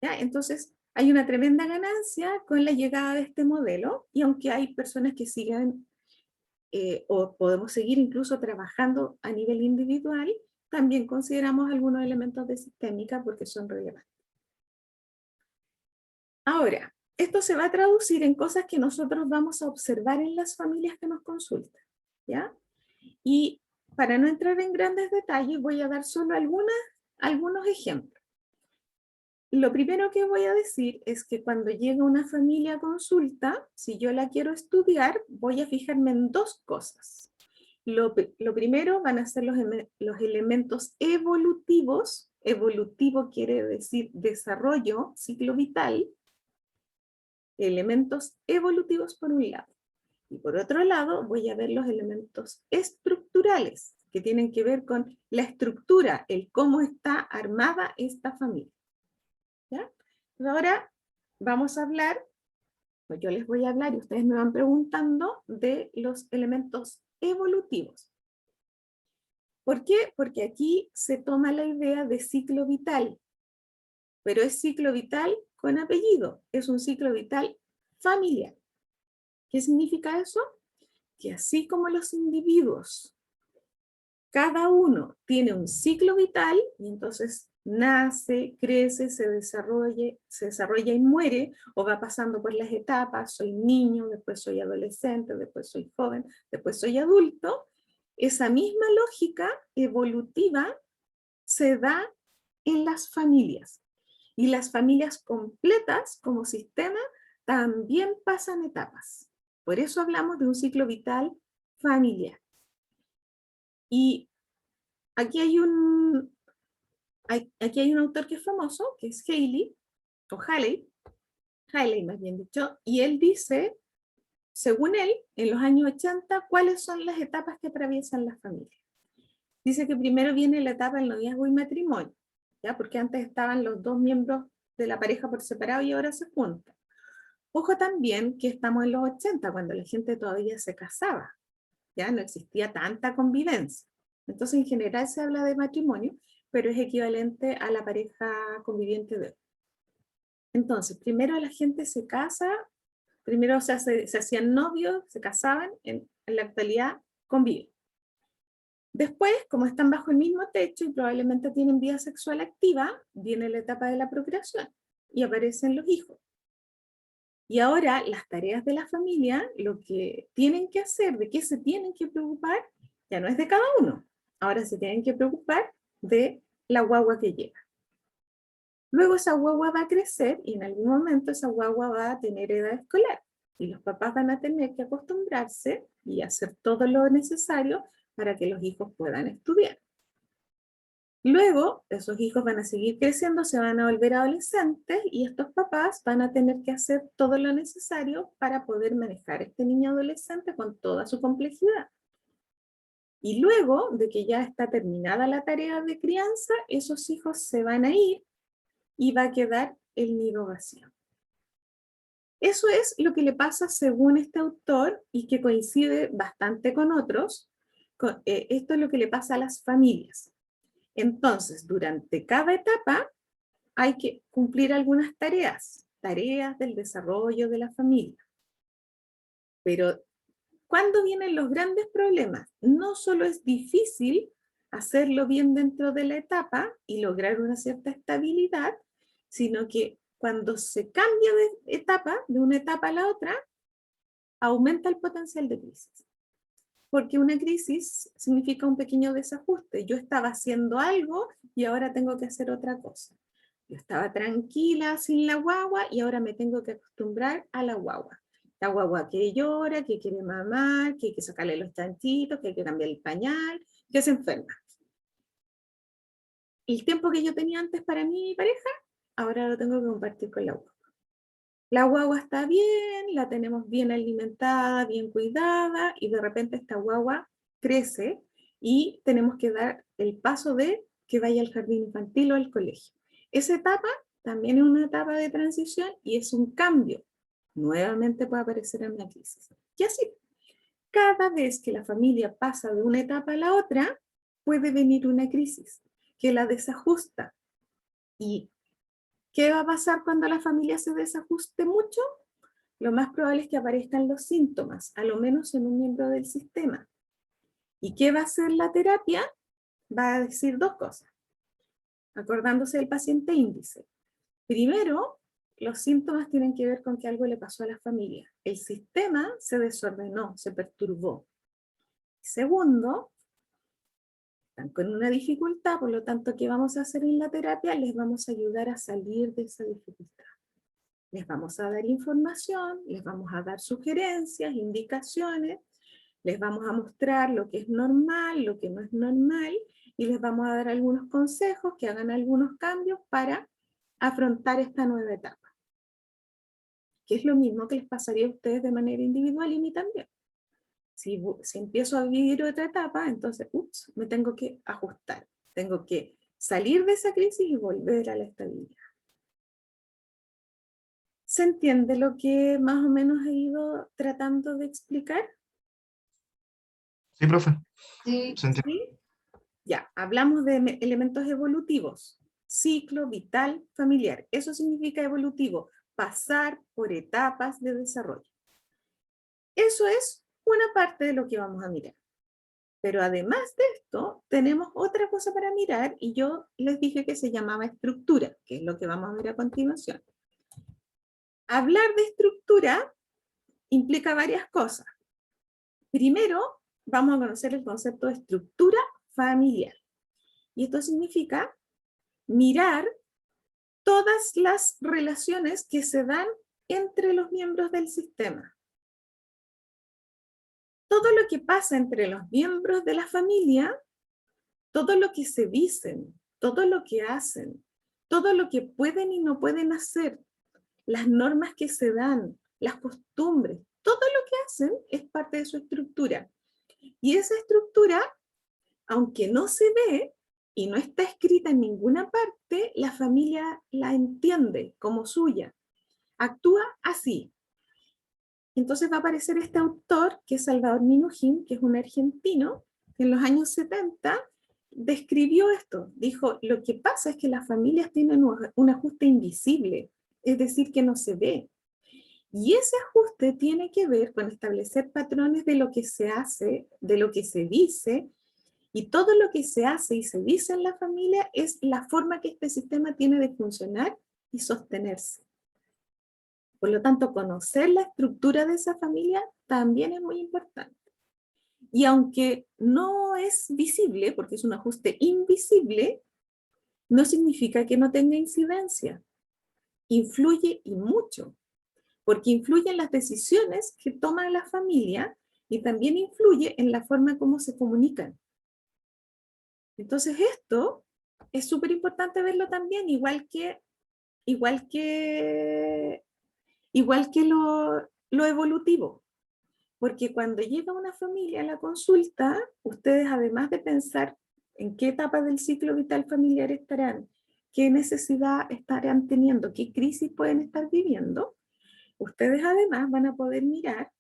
Speaker 1: ¿Ya? Entonces, hay una tremenda ganancia con la llegada de este modelo, y aunque hay personas que sigan, o podemos seguir incluso trabajando a nivel individual, también consideramos algunos elementos de sistémica porque son relevantes. Ahora, esto se va a traducir en cosas que nosotros vamos a observar en las familias que nos consultan, ¿ya? Y para no entrar en grandes detalles, voy a dar solo algunos ejemplos. Lo primero que voy a decir es que cuando llega una familia a consulta, si yo la quiero estudiar, voy a fijarme en dos cosas. Lo primero van a ser los elementos evolutivos. Evolutivo quiere decir desarrollo, ciclo vital. Elementos evolutivos por un lado. Y por otro lado, voy a ver los elementos estructurales, que tienen que ver con la estructura, el cómo está armada esta familia. ¿Ya? Ahora vamos a hablar, pues yo les voy a hablar y ustedes me van preguntando de los elementos evolutivos. ¿Por qué? Porque aquí se toma la idea de ciclo vital, pero es ciclo vital con apellido, es un ciclo vital familiar. ¿Qué significa eso? Que así como los individuos, cada uno tiene un ciclo vital, y entonces nace, crece, se desarrolla y muere, o va pasando por las etapas, soy niño, después soy adolescente, después soy joven, después soy adulto, esa misma lógica evolutiva se da en las familias. Y las familias completas como sistema también pasan etapas. Por eso hablamos de un ciclo vital familiar. Y aquí hay un autor que es famoso, que es Haley más bien dicho, y él dice, según él, en los años 80, ¿cuáles son las etapas que atraviesan las familias? Dice que primero viene la etapa del noviazgo y matrimonio, ¿ya? Porque antes estaban los dos miembros de la pareja por separado y ahora se juntan. Ojo también que estamos en los 80, cuando la gente todavía se casaba, ya no existía tanta convivencia. Entonces en general se habla de matrimonio, pero es equivalente a la pareja conviviente de hoy. Entonces, primero la gente se casa, primero se hacían novios, se casaban, en la actualidad conviven. Después, como están bajo el mismo techo y probablemente tienen vida sexual activa, viene la etapa de la procreación y aparecen los hijos. Y ahora las tareas de la familia, lo que tienen que hacer, de qué se tienen que preocupar, ya no es de cada uno. Ahora se tienen que preocupar de la guagua que llega. Luego esa guagua va a crecer y en algún momento esa guagua va a tener edad escolar. Y los papás van a tener que acostumbrarse y hacer todo lo necesario para que los hijos puedan estudiar. Luego, esos hijos van a seguir creciendo, se van a volver adolescentes y estos papás van a tener que hacer todo lo necesario para poder manejar a este niño adolescente con toda su complejidad. Y luego de que ya está terminada la tarea de crianza, esos hijos se van a ir y va a quedar el nido vacío. Eso es lo que le pasa según este autor y que coincide bastante con otros. Esto es lo que le pasa a las familias. Entonces, durante cada etapa hay que cumplir algunas tareas del desarrollo de la familia. Pero, ¿cuándo vienen los grandes problemas? No solo es difícil hacerlo bien dentro de la etapa y lograr una cierta estabilidad, sino que cuando se cambia de etapa, de una etapa a la otra, aumenta el potencial de crisis. Porque una crisis significa un pequeño desajuste. Yo estaba haciendo algo y ahora tengo que hacer otra cosa. Yo estaba tranquila sin la guagua y ahora me tengo que acostumbrar a la guagua. La guagua que llora, que quiere mamar, que hay que sacarle los chanchitos, que hay que cambiar el pañal, que se enferma. El tiempo que yo tenía antes para mí y mi pareja, ahora lo tengo que compartir con la guagua. La guagua está bien, la tenemos bien alimentada, bien cuidada, y de repente esta guagua crece y tenemos que dar el paso de que vaya al jardín infantil o al colegio. Esa etapa también es una etapa de transición y es un cambio. Nuevamente puede aparecer una crisis. Y así, cada vez que la familia pasa de una etapa a la otra, puede venir una crisis que la desajusta. Y ¿Qué va a pasar cuando la familia se desajuste mucho? Lo más probable es que aparezcan los síntomas, a lo menos en un miembro del sistema. ¿Y qué va a hacer la terapia? Va a decir dos cosas, acordándose del paciente índice. Primero, los síntomas tienen que ver con que algo le pasó a la familia. El sistema se desordenó, se perturbó. Segundo, están con una dificultad, por lo tanto, ¿qué vamos a hacer en la terapia? Les vamos a ayudar a salir de esa dificultad. Les vamos a dar información, les vamos a dar sugerencias, indicaciones, les vamos a mostrar lo que es normal, lo que no es normal, y les vamos a dar algunos consejos, que hagan algunos cambios para afrontar esta nueva etapa. Que es lo mismo que les pasaría a ustedes de manera individual y a mí también. Si empiezo a vivir otra etapa, entonces, me tengo que ajustar. Tengo que salir de esa crisis y volver a la estabilidad. ¿Se entiende lo que más o menos he ido tratando de explicar?
Speaker 3: Sí, profe.
Speaker 2: Sí.
Speaker 3: Se entiende.
Speaker 1: ¿Sí? Ya, hablamos de elementos evolutivos. Ciclo vital familiar. Eso significa evolutivo. Pasar por etapas de desarrollo. Eso es una parte de lo que vamos a mirar. Pero además de esto, tenemos otra cosa para mirar y yo les dije que se llamaba estructura, que es lo que vamos a ver a continuación. Hablar de estructura implica varias cosas. Primero, vamos a conocer el concepto de estructura familiar. Y esto significa mirar todas las relaciones que se dan entre los miembros del sistema. Todo lo que pasa entre los miembros de la familia, todo lo que se dicen, todo lo que hacen, todo lo que pueden y no pueden hacer, las normas que se dan, las costumbres, todo lo que hacen es parte de su estructura. Y esa estructura, aunque no se ve y no está escrita en ninguna parte, la familia la entiende como suya. Actúa así. Entonces va a aparecer este autor, que es Salvador Minujín, que es un argentino, que en los años 70 describió esto. Dijo, lo que pasa es que las familias tienen un ajuste invisible, es decir, que no se ve. Y ese ajuste tiene que ver con establecer patrones de lo que se hace, de lo que se dice, y todo lo que se hace y se dice en la familia es la forma que este sistema tiene de funcionar y sostenerse. Por lo tanto, conocer la estructura de esa familia también es muy importante. Y aunque no es visible, porque es un ajuste invisible, no significa que no tenga incidencia. Influye y mucho, porque influye en las decisiones que toma la familia y también influye en la forma como se comunican. Entonces esto es súper importante verlo también, igual que lo evolutivo. Porque cuando llega una familia a la consulta, ustedes además de pensar en qué etapa del ciclo vital familiar estarán, qué necesidad estarán teniendo, qué crisis pueden estar viviendo, ustedes además van a poder mirar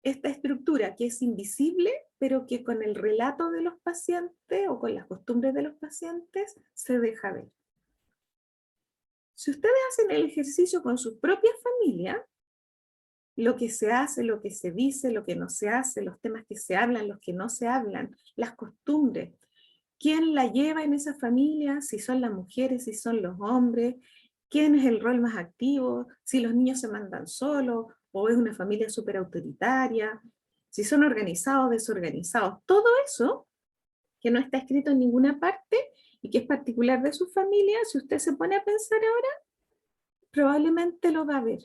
Speaker 1: esta estructura que es invisible, pero que con el relato de los pacientes o con las costumbres de los pacientes se deja ver. Si ustedes hacen el ejercicio con sus propias familias, lo que se hace, lo que se dice, lo que no se hace, los temas que se hablan, los que no se hablan, las costumbres, quién la lleva en esa familia, si son las mujeres, si son los hombres, quién es el rol más activo, si los niños se mandan solos o es una familia súper autoritaria, si son organizados o desorganizados, todo eso que no está escrito en ninguna parte y que es particular de su familia, si usted se pone a pensar ahora, probablemente lo va a ver,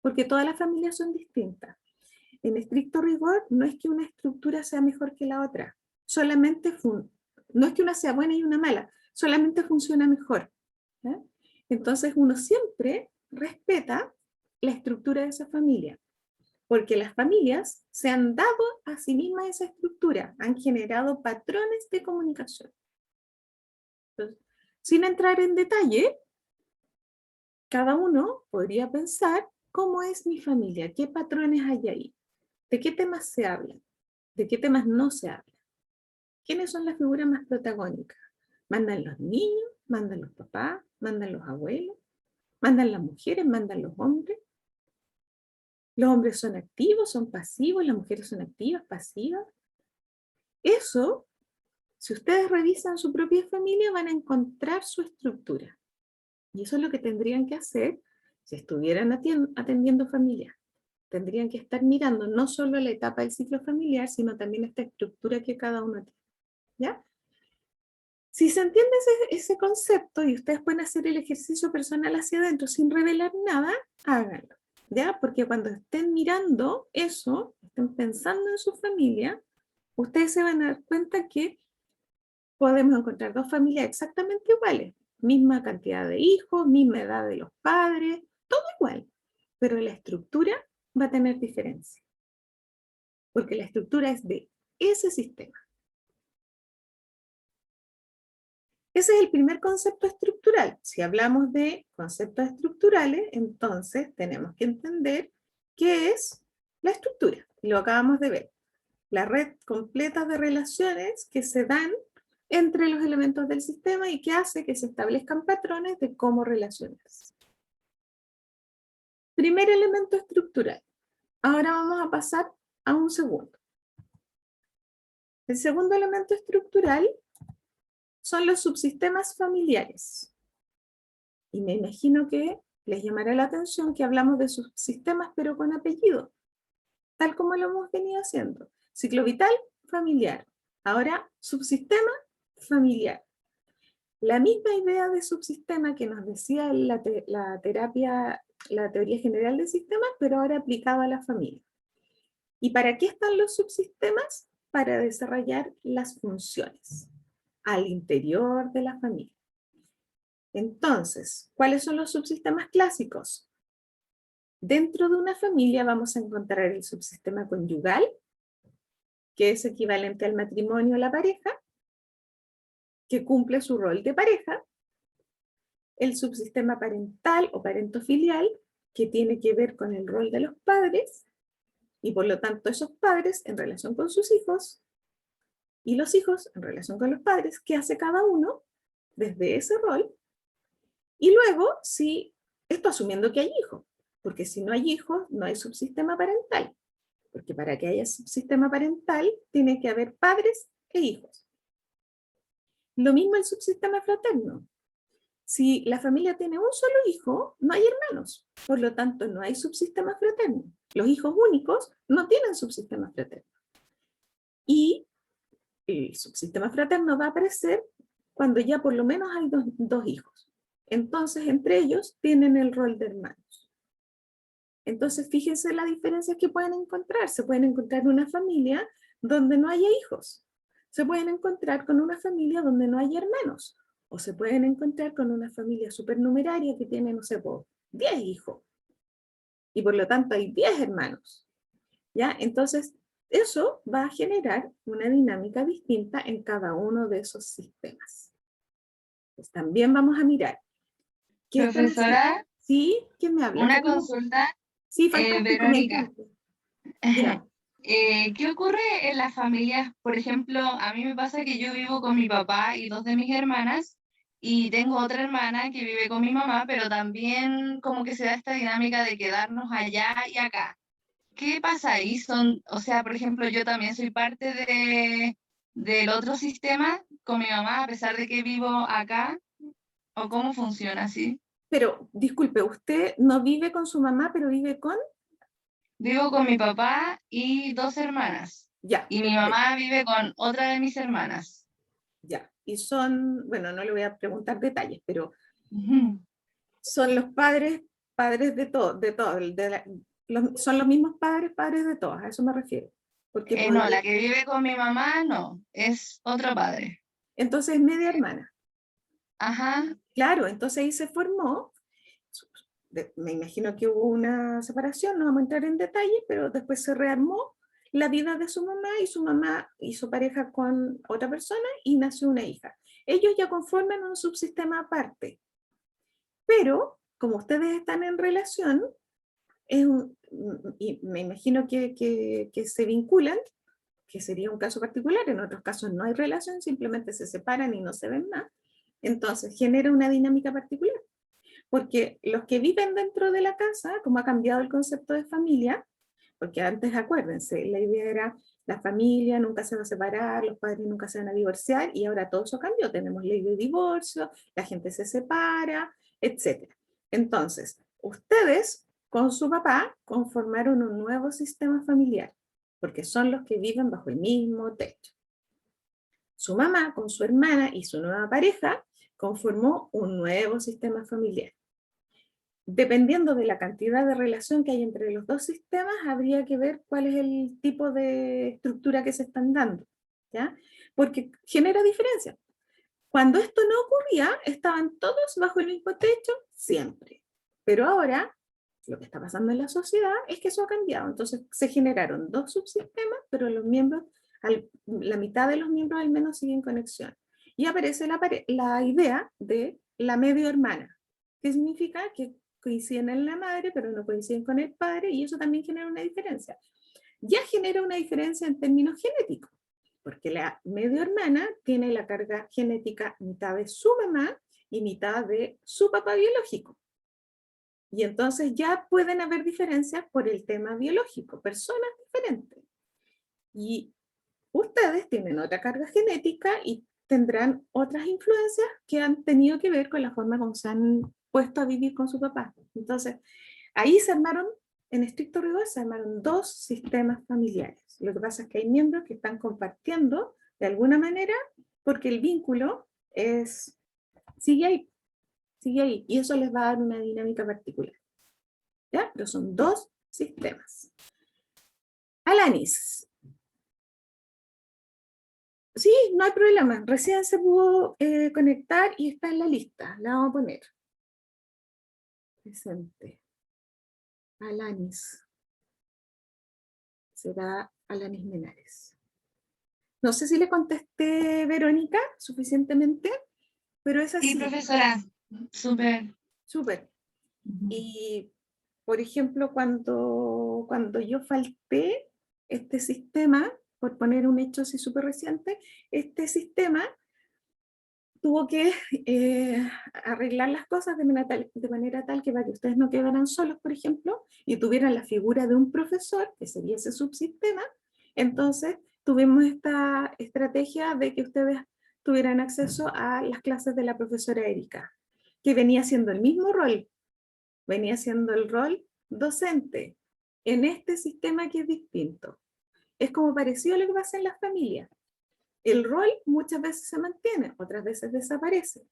Speaker 1: porque todas las familias son distintas. En estricto rigor, no es que una estructura sea mejor que la otra, solamente no es que una sea buena y una mala, solamente funciona mejor. ¿Eh? Entonces uno siempre respeta la estructura de esa familia, porque las familias se han dado a sí mismas esa estructura, han generado patrones de comunicación. Entonces, sin entrar en detalle, cada uno podría pensar cómo es mi familia, qué patrones hay ahí, de qué temas se hablan, de qué temas no se hablan, quiénes son las figuras más protagónicas, Mandan los niños, mandan los papás, mandan los abuelos, mandan las mujeres, mandan los hombres. Los hombres son activos, son pasivos, las mujeres son activas, pasivas. Eso, si ustedes revisan su propia familia, van a encontrar su estructura. Y eso es lo que tendrían que hacer si estuvieran atendiendo familias. Tendrían que estar mirando no solo la etapa del ciclo familiar, sino también esta estructura que cada uno tiene. ¿Ya? Si se entiende ese concepto y ustedes pueden hacer el ejercicio personal hacia adentro sin revelar nada, háganlo. ¿Ya? Porque cuando estén mirando eso, estén pensando en su familia, ustedes se van a dar cuenta que podemos encontrar dos familias exactamente iguales. Misma cantidad de hijos, misma edad de los padres, todo igual. Pero la estructura va a tener diferencia. Porque la estructura es de ese sistema. Ese es el primer concepto estructural. Si hablamos de conceptos estructurales, entonces tenemos que entender qué es la estructura. Lo acabamos de ver. La red completa de relaciones que se dan entre los elementos del sistema y que hace que se establezcan patrones de cómo relacionarse. Primer elemento estructural. Ahora vamos a pasar a un segundo. El segundo elemento estructural son los subsistemas familiares. Y me imagino que les llamará la atención que hablamos de subsistemas pero con apellido, tal como lo hemos venido haciendo. Ciclo vital, familiar. Ahora, subsistema familiar. La misma idea de subsistema que nos decía la teoría general de sistemas, pero ahora aplicado a la familia. ¿Y para qué están los subsistemas? Para desarrollar las funciones al interior de la familia. Entonces, ¿cuáles son los subsistemas clásicos? Dentro de una familia vamos a encontrar el subsistema conyugal, que es equivalente al matrimonio o la pareja, que cumple su rol de pareja. El subsistema parental o parentofilial, que tiene que ver con el rol de los padres, y por lo tanto esos padres en relación con sus hijos, y los hijos en relación con los padres, ¿qué hace cada uno desde ese rol? Y luego, si, esto asumiendo que hay hijos, porque si no hay hijos, no hay subsistema parental, porque para que haya subsistema parental, tiene que haber padres e hijos. Lo mismo el subsistema fraterno. Si la familia tiene un solo hijo, no hay hermanos, por lo tanto no hay subsistema fraterno. Los hijos únicos no tienen subsistema fraterno. Y el subsistema fraterno va a aparecer cuando ya por lo menos hay dos hijos. Entonces, entre ellos tienen el rol de hermanos. Entonces, fíjense las diferencias que pueden encontrar. Se pueden encontrar en una familia donde no haya hijos. Se pueden encontrar con una familia donde no hay hermanos. O se pueden encontrar con una familia supernumeraria que tiene, no sé, 10 hijos. Y por lo tanto hay 10 hermanos. ¿Ya? Entonces, eso va a generar una dinámica distinta en cada uno de esos sistemas. Pues también vamos a mirar.
Speaker 2: Profesora,
Speaker 1: ¿Sí? ¿Quién me habla?
Speaker 2: una consulta.
Speaker 1: Sí, fantástico, me
Speaker 2: Verónica.
Speaker 1: encanta. Ya.
Speaker 2: ¿Qué ocurre en las familias? Por ejemplo, a mí me pasa que yo vivo con mi papá y dos de mis hermanas, y tengo otra hermana que vive con mi mamá, pero también como que se da esta dinámica de quedarnos allá y acá. ¿Qué pasa ahí? O sea, por ejemplo, yo también soy parte del otro sistema con mi mamá, a pesar de que vivo acá, ¿o cómo funciona así?
Speaker 1: Pero, disculpe, usted no vive con su mamá, pero vive con...
Speaker 2: Vivo con mi papá y dos hermanas,
Speaker 1: Ya,
Speaker 2: y mi mamá vive con otra de mis hermanas.
Speaker 1: ya. Y son, bueno, no le voy a preguntar detalles, pero
Speaker 2: Ujú.
Speaker 1: son los padres de todos, son los mismos padres de todos, a eso me refiero. Porque
Speaker 2: No,
Speaker 1: podría-
Speaker 2: la que vive con mi mamá no, es otro padre.
Speaker 1: entonces es media hermana.
Speaker 2: Ajá,
Speaker 1: Claro, entonces ahí se formó, me imagino que hubo una separación, no vamos a entrar en detalles, pero después se rearmó la vida de su mamá hizo pareja con otra persona y nació una hija. Ellos ya conforman un subsistema aparte, pero como ustedes están en relación, y me imagino que se vinculan, que sería un caso particular, en otros casos no hay relación, simplemente se separan y no se ven más, entonces genera una dinámica particular. Porque los que viven dentro de la casa, como ha cambiado el concepto de familia, porque antes, acuérdense, la idea era la familia nunca se va a separar, los padres nunca se van a divorciar, y ahora todo eso cambió. Tenemos ley de divorcio, la gente se separa, etc. Entonces, ustedes con su papá conformaron un nuevo sistema familiar, porque son los que viven bajo el mismo techo. Su mamá con su hermana y su nueva pareja conformó un nuevo sistema familiar. Dependiendo de la cantidad de relación que hay entre los dos sistemas, habría que ver cuál es el tipo de estructura que se están dando, ¿ya? Porque genera diferencia. Cuando esto no ocurría, estaban todos bajo el mismo techo siempre. Pero ahora, lo que está pasando en la sociedad es que eso ha cambiado. Entonces se generaron dos subsistemas, pero los miembros, la mitad de los miembros al menos siguen conexión. Y aparece la idea de la medio hermana, que significa que coinciden en la madre, pero no coinciden con el padre, y eso también genera una diferencia. Ya genera una diferencia en términos genéticos, porque la medio hermana tiene la carga genética mitad de su mamá y mitad de su papá biológico. Y entonces ya pueden haber diferencias por el tema biológico, personas diferentes. Y ustedes tienen otra carga genética y tendrán otras influencias que han tenido que ver con la forma como se han puesto a vivir con su papá. Entonces, ahí se armaron, en estricto rigor, se armaron dos sistemas familiares. Lo que pasa es que hay miembros que están compartiendo de alguna manera porque el vínculo sigue ahí, y eso les va a dar una dinámica particular. ¿Ya? Pero son dos sistemas. Alanis. Sí, no hay problema. Recién se pudo conectar y está en la lista. La vamos a poner. Presente. Alanis. Será Alanis Menares. No sé si le contesté, Verónica, suficientemente, pero es así.
Speaker 2: Sí, profesora. Súper.
Speaker 1: Súper. Y, por ejemplo, cuando yo falté, este sistema, por poner un hecho así súper reciente, este sistema tuvo que arreglar las cosas de manera tal que para que ustedes no quedaran solos, por ejemplo, y tuvieran la figura de un profesor, que sería ese subsistema. Entonces tuvimos esta estrategia de que ustedes tuvieran acceso a las clases de la profesora Erika, que venía haciendo el mismo rol, venía haciendo el rol docente, en este sistema que es distinto. Es como parecido a lo que pasa en las familias. El rol muchas veces se mantiene, otras veces desaparece,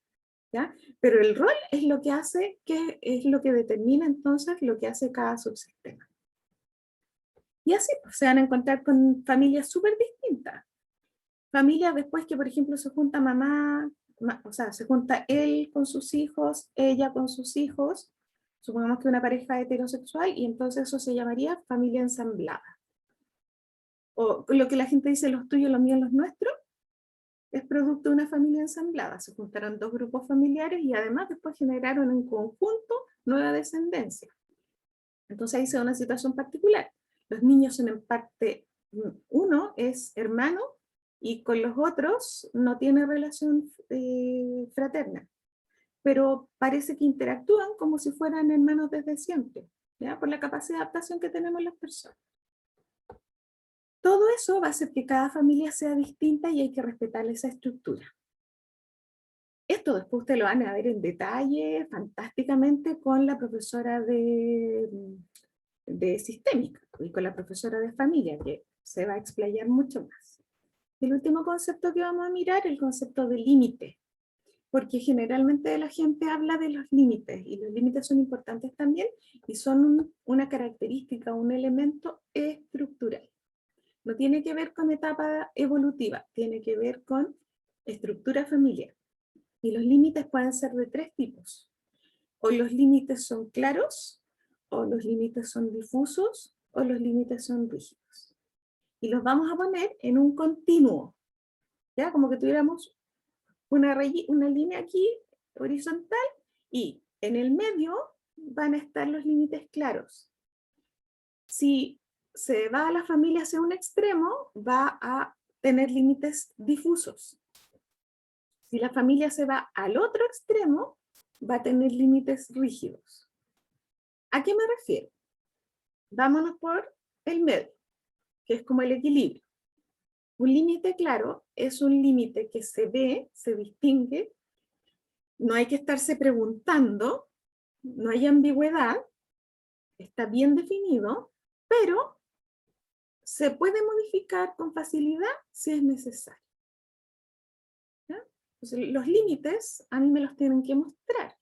Speaker 1: ¿ya? Pero el rol es lo que hace, que es lo que determina entonces lo que hace cada subsistema. Y así pues, se van a encontrar con familias súper distintas. Familias después que, por ejemplo, se junta mamá, o sea, se junta él con sus hijos, ella con sus hijos, supongamos que una pareja heterosexual, y entonces eso se llamaría familia ensamblada. O lo que la gente dice, los tuyos, los míos, los nuestros, es producto de una familia ensamblada. Se juntaron dos grupos familiares y además después generaron en conjunto nueva descendencia. Entonces ahí se da una situación particular. Los niños son en parte, uno es hermano y con los otros no tiene relación fraterna, pero parece que interactúan como si fueran hermanos desde siempre, ¿ya? Por la capacidad de adaptación que tenemos las personas. Todo eso va a hacer que cada familia sea distinta y hay que respetar esa estructura. Esto después ustedes lo van a ver en detalle, fantásticamente, con la profesora de sistémica y con la profesora de familia, que se va a explayar mucho más. El último concepto que vamos a mirar es el concepto de límite, porque generalmente la gente habla de los límites, y los límites son importantes también, y son una característica, un elemento estructural. No tiene que ver con etapa evolutiva, tiene que ver con estructura familiar. Y los límites pueden ser de tres tipos. O los límites son claros, o los límites son difusos, o los límites son rígidos. Y los vamos a poner en un continuo, ¿ya? Como que tuviéramos una línea aquí horizontal, y en el medio van a estar los límites claros. Si se va a la familia hacia un extremo, va a tener límites difusos. Si la familia se va al otro extremo, va a tener límites rígidos. ¿A qué me refiero? Vámonos por el medio, que es como el equilibrio. Un límite claro es un límite que se ve, se distingue, no hay que estarse preguntando, no hay ambigüedad, está bien definido, pero se puede modificar con facilidad si es necesario. ¿Ya? Entonces, los límites a mí me los tienen que mostrar.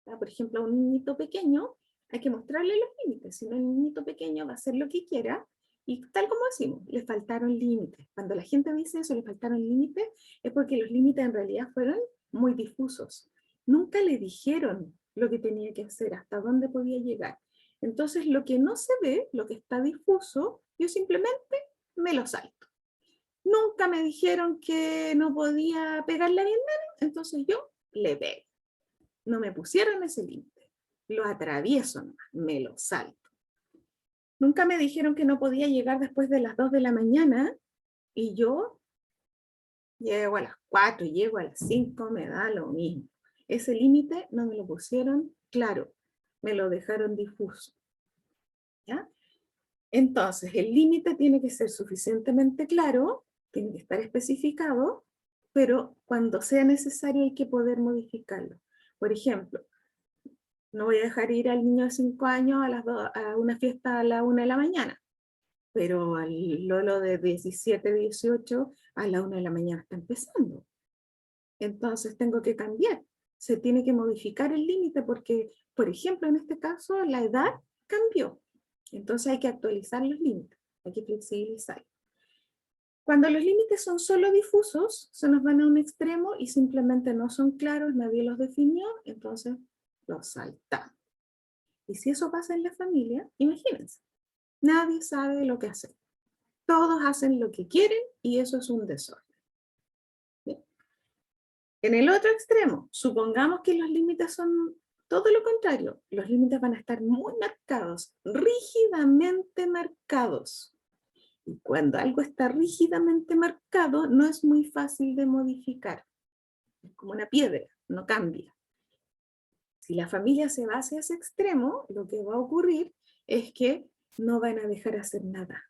Speaker 1: ¿Ya? Por ejemplo, a un niñito pequeño hay que mostrarle los límites, si no el niñito pequeño va a hacer lo que quiera, y tal como decimos, le faltaron límites. Cuando la gente dice eso, le faltaron límites, es porque los límites en realidad fueron muy difusos. Nunca le dijeron lo que tenía que hacer, hasta dónde podía llegar. Entonces, lo que no se ve, lo que está difuso, yo simplemente me lo salto. Nunca me dijeron que no podía pegarle a mi hermano, entonces yo le pego. No me pusieron ese límite. Lo atravieso nomás, me lo salto. Nunca me dijeron que no podía llegar después de las 2 de la mañana y yo llego a las 4, llego a las 5, me da lo mismo. Ese límite no me lo pusieron claro, me lo dejaron difuso. ¿Ya? Entonces, el límite tiene que ser suficientemente claro, tiene que estar especificado, pero cuando sea necesario hay que poder modificarlo. Por ejemplo, no voy a dejar ir al niño de 5 años a una fiesta a la 1 de la mañana, pero al Lolo de 17, 18 a la 1 de la mañana está empezando. Entonces tengo que cambiar. Se tiene que modificar el límite porque, por ejemplo, en este caso, la edad cambió. Entonces hay que actualizar los límites, hay que flexibilizar. Cuando los límites son solo difusos, se nos van a un extremo y simplemente no son claros, nadie los definió, entonces los saltamos. Y si eso pasa en la familia, imagínense, nadie sabe lo que hacer. Todos hacen lo que quieren y eso es un desorden. ¿Bien? En el otro extremo, supongamos que los límites son todo lo contrario. Los límites van a estar muy marcados, rígidamente marcados. Y cuando algo está rígidamente marcado, no es muy fácil de modificar. Es como una piedra, no cambia. Si la familia se va hacia ese extremo, lo que va a ocurrir es que no van a dejar hacer nada.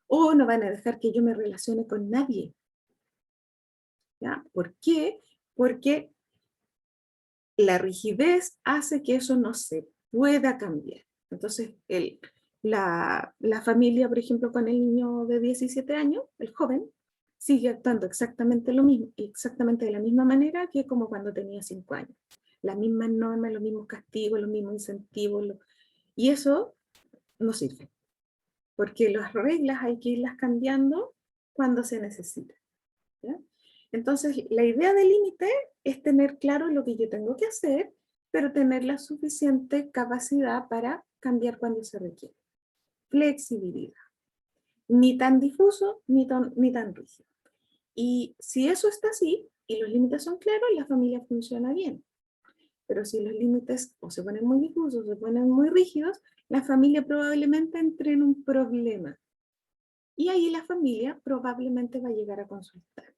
Speaker 1: O no van a dejar que yo me relacione con nadie. ¿Ya? ¿Por qué? Porque la rigidez hace que eso no se pueda cambiar. Entonces, la familia, por ejemplo, con el niño de 17 años, el joven, sigue actuando exactamente lo mismo, exactamente de la misma manera que como cuando tenía 5 años. Las mismas normas, los mismos castigos, los mismos incentivos, y eso no sirve, porque las reglas hay que irlas cambiando cuando se necesita. ¿Ya? Entonces, la idea del límite es tener claro lo que yo tengo que hacer, pero tener la suficiente capacidad para cambiar cuando se requiere. Flexibilidad. Ni tan difuso, ni tan rígido. Y si eso está así, y los límites son claros, la familia funciona bien. Pero si los límites o se ponen muy difusos, o se ponen muy rígidos, la familia probablemente entre en un problema. Y ahí la familia probablemente va a llegar a consultar.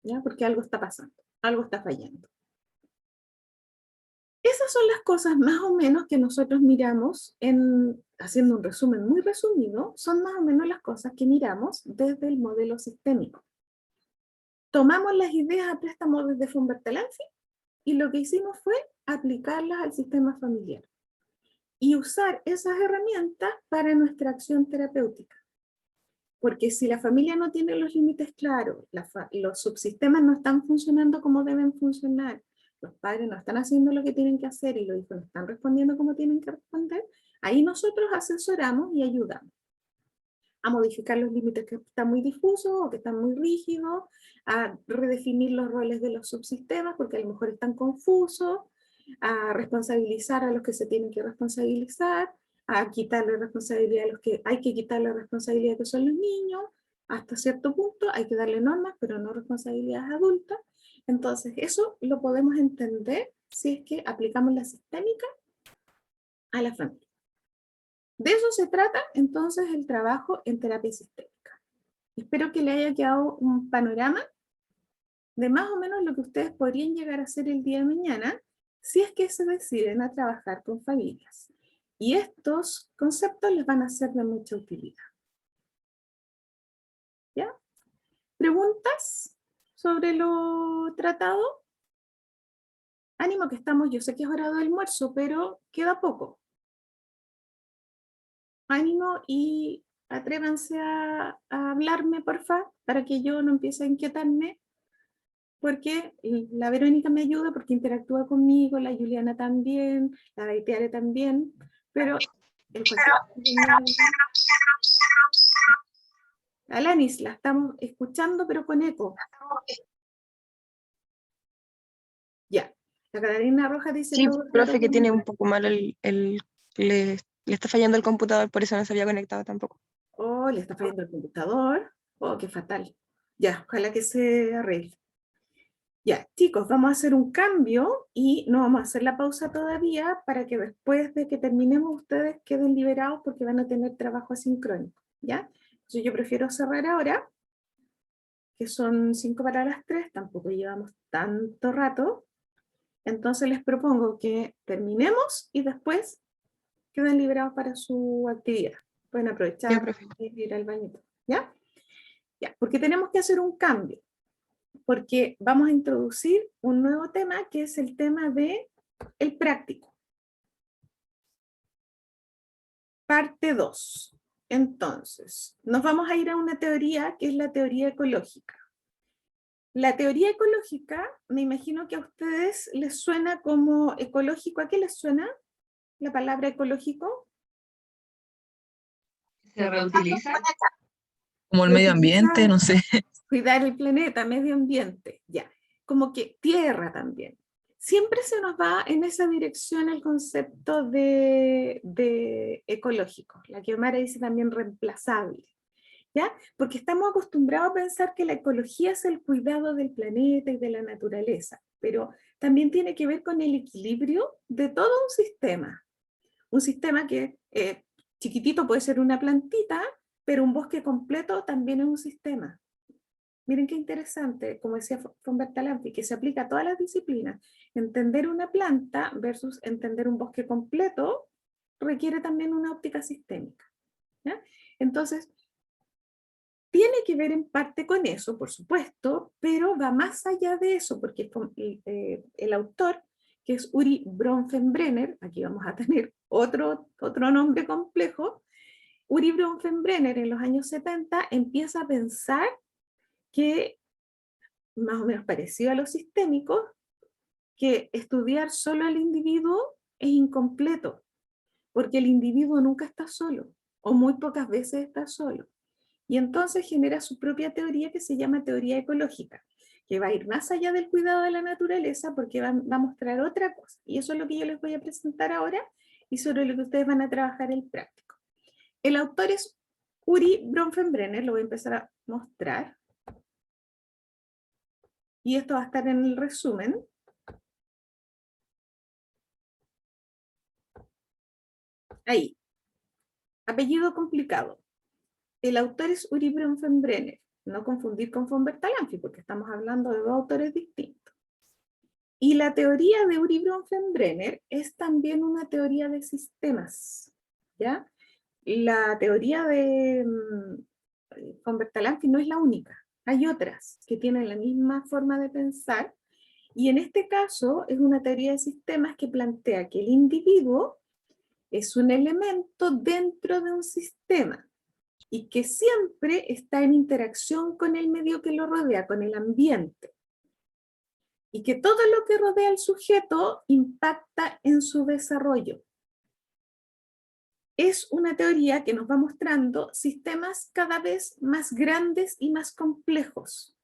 Speaker 1: ¿Ya? Porque algo está pasando, algo está fallando. Esas son las cosas más o menos que nosotros miramos, haciendo un resumen muy resumido, son más o menos las cosas que miramos desde el modelo sistémico. Tomamos las ideas a préstamo desde von Bertalanffy y lo que hicimos fue aplicarlas al sistema familiar y usar esas herramientas para nuestra acción terapéutica. Porque si la familia no tiene los límites claros, los subsistemas no están funcionando como deben funcionar, los padres no están haciendo lo que tienen que hacer y los hijos no están respondiendo como tienen que responder, ahí nosotros asesoramos y ayudamos a modificar los límites que están muy difusos o que están muy rígidos, a redefinir los roles de los subsistemas porque a lo mejor están confusos, a responsabilizar a los que se tienen que responsabilizar, a quitarle responsabilidad a los que hay que quitarle responsabilidad que son los niños, hasta cierto punto hay que darle normas, pero no responsabilidades adultas. Entonces eso lo podemos entender si es que aplicamos la sistémica a la familia. De eso se trata entonces el trabajo en terapia sistémica. Espero que le haya quedado un panorama de más o menos lo que ustedes podrían llegar a hacer el día de mañana si es que se deciden a trabajar con familias. Y estos conceptos les van a ser de mucha utilidad. ¿Ya? ¿Preguntas sobre lo tratado? Ánimo que estamos, yo sé que es hora de almuerzo, pero queda poco. Ánimo y atrévanse a hablarme, porfa, para que yo no empiece a inquietarme, porque la Verónica me ayuda, porque interactúa conmigo, la Juliana también, la Daitiare también, pero el José... Alanis, la estamos escuchando, pero con eco. Ya. La Catalina Rojas dice...
Speaker 5: Sí,
Speaker 1: todo claro,
Speaker 5: profe, que tiene
Speaker 1: muy
Speaker 5: un poco mal le está fallando el computador, por eso no se había conectado tampoco.
Speaker 1: Oh, le está fallando el computador. Oh, qué fatal. Ya, ojalá que se arregle. Ya, chicos, vamos a hacer un cambio y no vamos a hacer la pausa todavía para que después de que terminemos ustedes queden liberados porque van a tener trabajo asincrónico, ¿ya? Entonces yo prefiero cerrar ahora, que son 5 para las 3, tampoco llevamos tanto rato. Entonces les propongo que terminemos y después queden liberados para su actividad. Pueden aprovechar
Speaker 5: Ya, profe.
Speaker 1: y ir al bañito, ¿ya? Ya, porque tenemos que hacer un cambio, porque vamos a introducir un nuevo tema que es el tema de el práctico. Parte 2. Entonces, nos vamos a ir a una teoría que es la teoría ecológica. La teoría ecológica, me imagino que a ustedes les suena como ecológico. ¿A qué les suena la palabra ecológico?
Speaker 2: ¿Se reutiliza?
Speaker 3: Como el medio ambiente, no sé.
Speaker 1: Cuidar el planeta, medio ambiente, ya. Como que tierra también. Siempre se nos va en esa dirección el concepto de ecológico. La que Omar dice también reemplazable, ¿ya? Porque estamos acostumbrados a pensar que la ecología es el cuidado del planeta y de la naturaleza, pero también tiene que ver con el equilibrio de todo un sistema. Un sistema que chiquitito puede ser una plantita, pero un bosque completo también es un sistema. Miren qué interesante, como decía von Bertalanffy, que se aplica a todas las disciplinas. Entender una planta versus entender un bosque completo requiere también una óptica sistémica, ¿ya? Entonces, tiene que ver en parte con eso, por supuesto, pero va más allá de eso, porque el autor, que es Uri Bronfenbrenner, aquí vamos a tener otro nombre complejo, Uri Bronfenbrenner en los años 70 empieza a pensar que, más o menos parecido a los sistémicos, que estudiar solo al individuo es incompleto, porque el individuo nunca está solo, o muy pocas veces está solo. Y entonces genera su propia teoría que se llama teoría ecológica, que va a ir más allá del cuidado de la naturaleza porque va a mostrar otra cosa. Y eso es lo que yo les voy a presentar ahora y sobre lo que ustedes van a trabajar el práctico. El autor es Uri Bronfenbrenner, lo voy a empezar a mostrar. Y esto va a estar en el resumen. Ahí. Apellido complicado. El autor es Uri Bronfenbrenner. No confundir con von Bertalanffy, porque estamos hablando de dos autores distintos. Y la teoría de Uri Bronfenbrenner es también una teoría de sistemas, ¿ya? La teoría de von Bertalanffy no es la única. Hay otras que tienen la misma forma de pensar, y en este caso es una teoría de sistemas que plantea que el individuo es un elemento dentro de un sistema y que siempre está en interacción con el medio que lo rodea, con el ambiente. Y que todo lo que rodea al sujeto impacta en su desarrollo. Es una teoría que nos va mostrando sistemas cada vez más grandes y más complejos.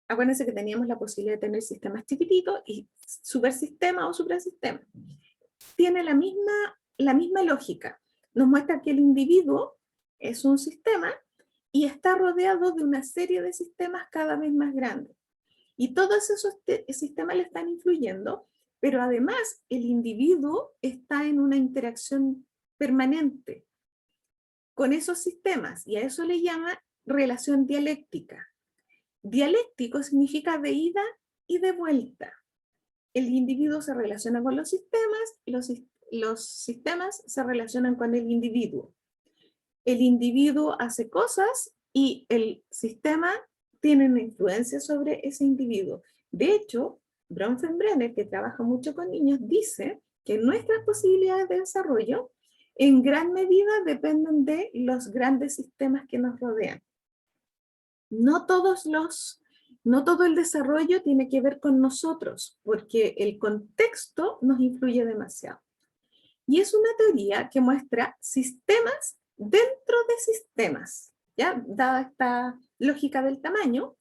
Speaker 1: Acuérdense que teníamos la posibilidad de tener sistemas chiquititos y supersistemas o suprasistemas. Tiene la misma lógica. Nos muestra que el individuo es un sistema y está rodeado de una serie de sistemas cada vez más grandes. Y todos esos sistemas le están influyendo, pero además el individuo está en una interacción permanente con esos sistemas, y a eso le llama relación dialéctica. Dialéctico significa de ida y de vuelta. El individuo se relaciona con los sistemas, los sistemas se relacionan con el individuo. El individuo hace cosas y el sistema tiene una influencia sobre ese individuo. De hecho, Bronfenbrenner, que trabaja mucho con niños, dice que nuestras posibilidades de desarrollo en gran medida dependen de los grandes sistemas que nos rodean. No todo el desarrollo tiene que ver con nosotros, porque el contexto nos influye demasiado. Y es una teoría que muestra sistemas dentro de sistemas, ¿ya? Dada esta lógica del tamaño,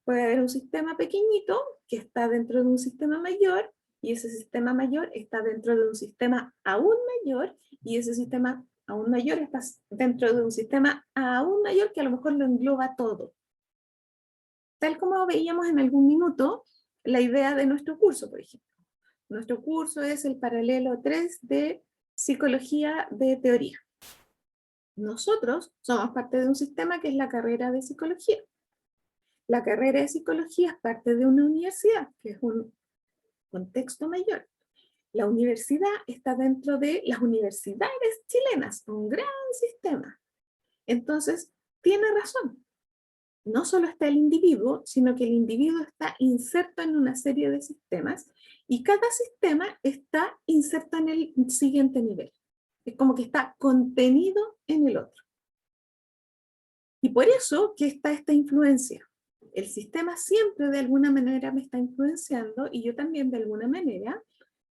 Speaker 1: puede haber un sistema pequeñito que está dentro de un sistema mayor, y ese sistema mayor está dentro de un sistema aún mayor, y ese sistema aún mayor está dentro de un sistema aún mayor que a lo mejor lo engloba todo. Tal como veíamos en algún minuto, la idea de nuestro curso, por ejemplo. Nuestro curso es el paralelo 3 de Psicología de Teoría. Nosotros somos parte de un sistema que es la carrera de Psicología. La carrera de Psicología es parte de una universidad, que es un contexto mayor. La universidad está dentro de las universidades chilenas, un gran sistema. Entonces, tiene razón. No solo está el individuo, sino que el individuo está inserto en una serie de sistemas y cada sistema está inserto en el siguiente nivel. Es como que está contenido en el otro. Y por eso que está esta influencia. El sistema siempre de alguna manera me está influenciando y yo también de alguna manera,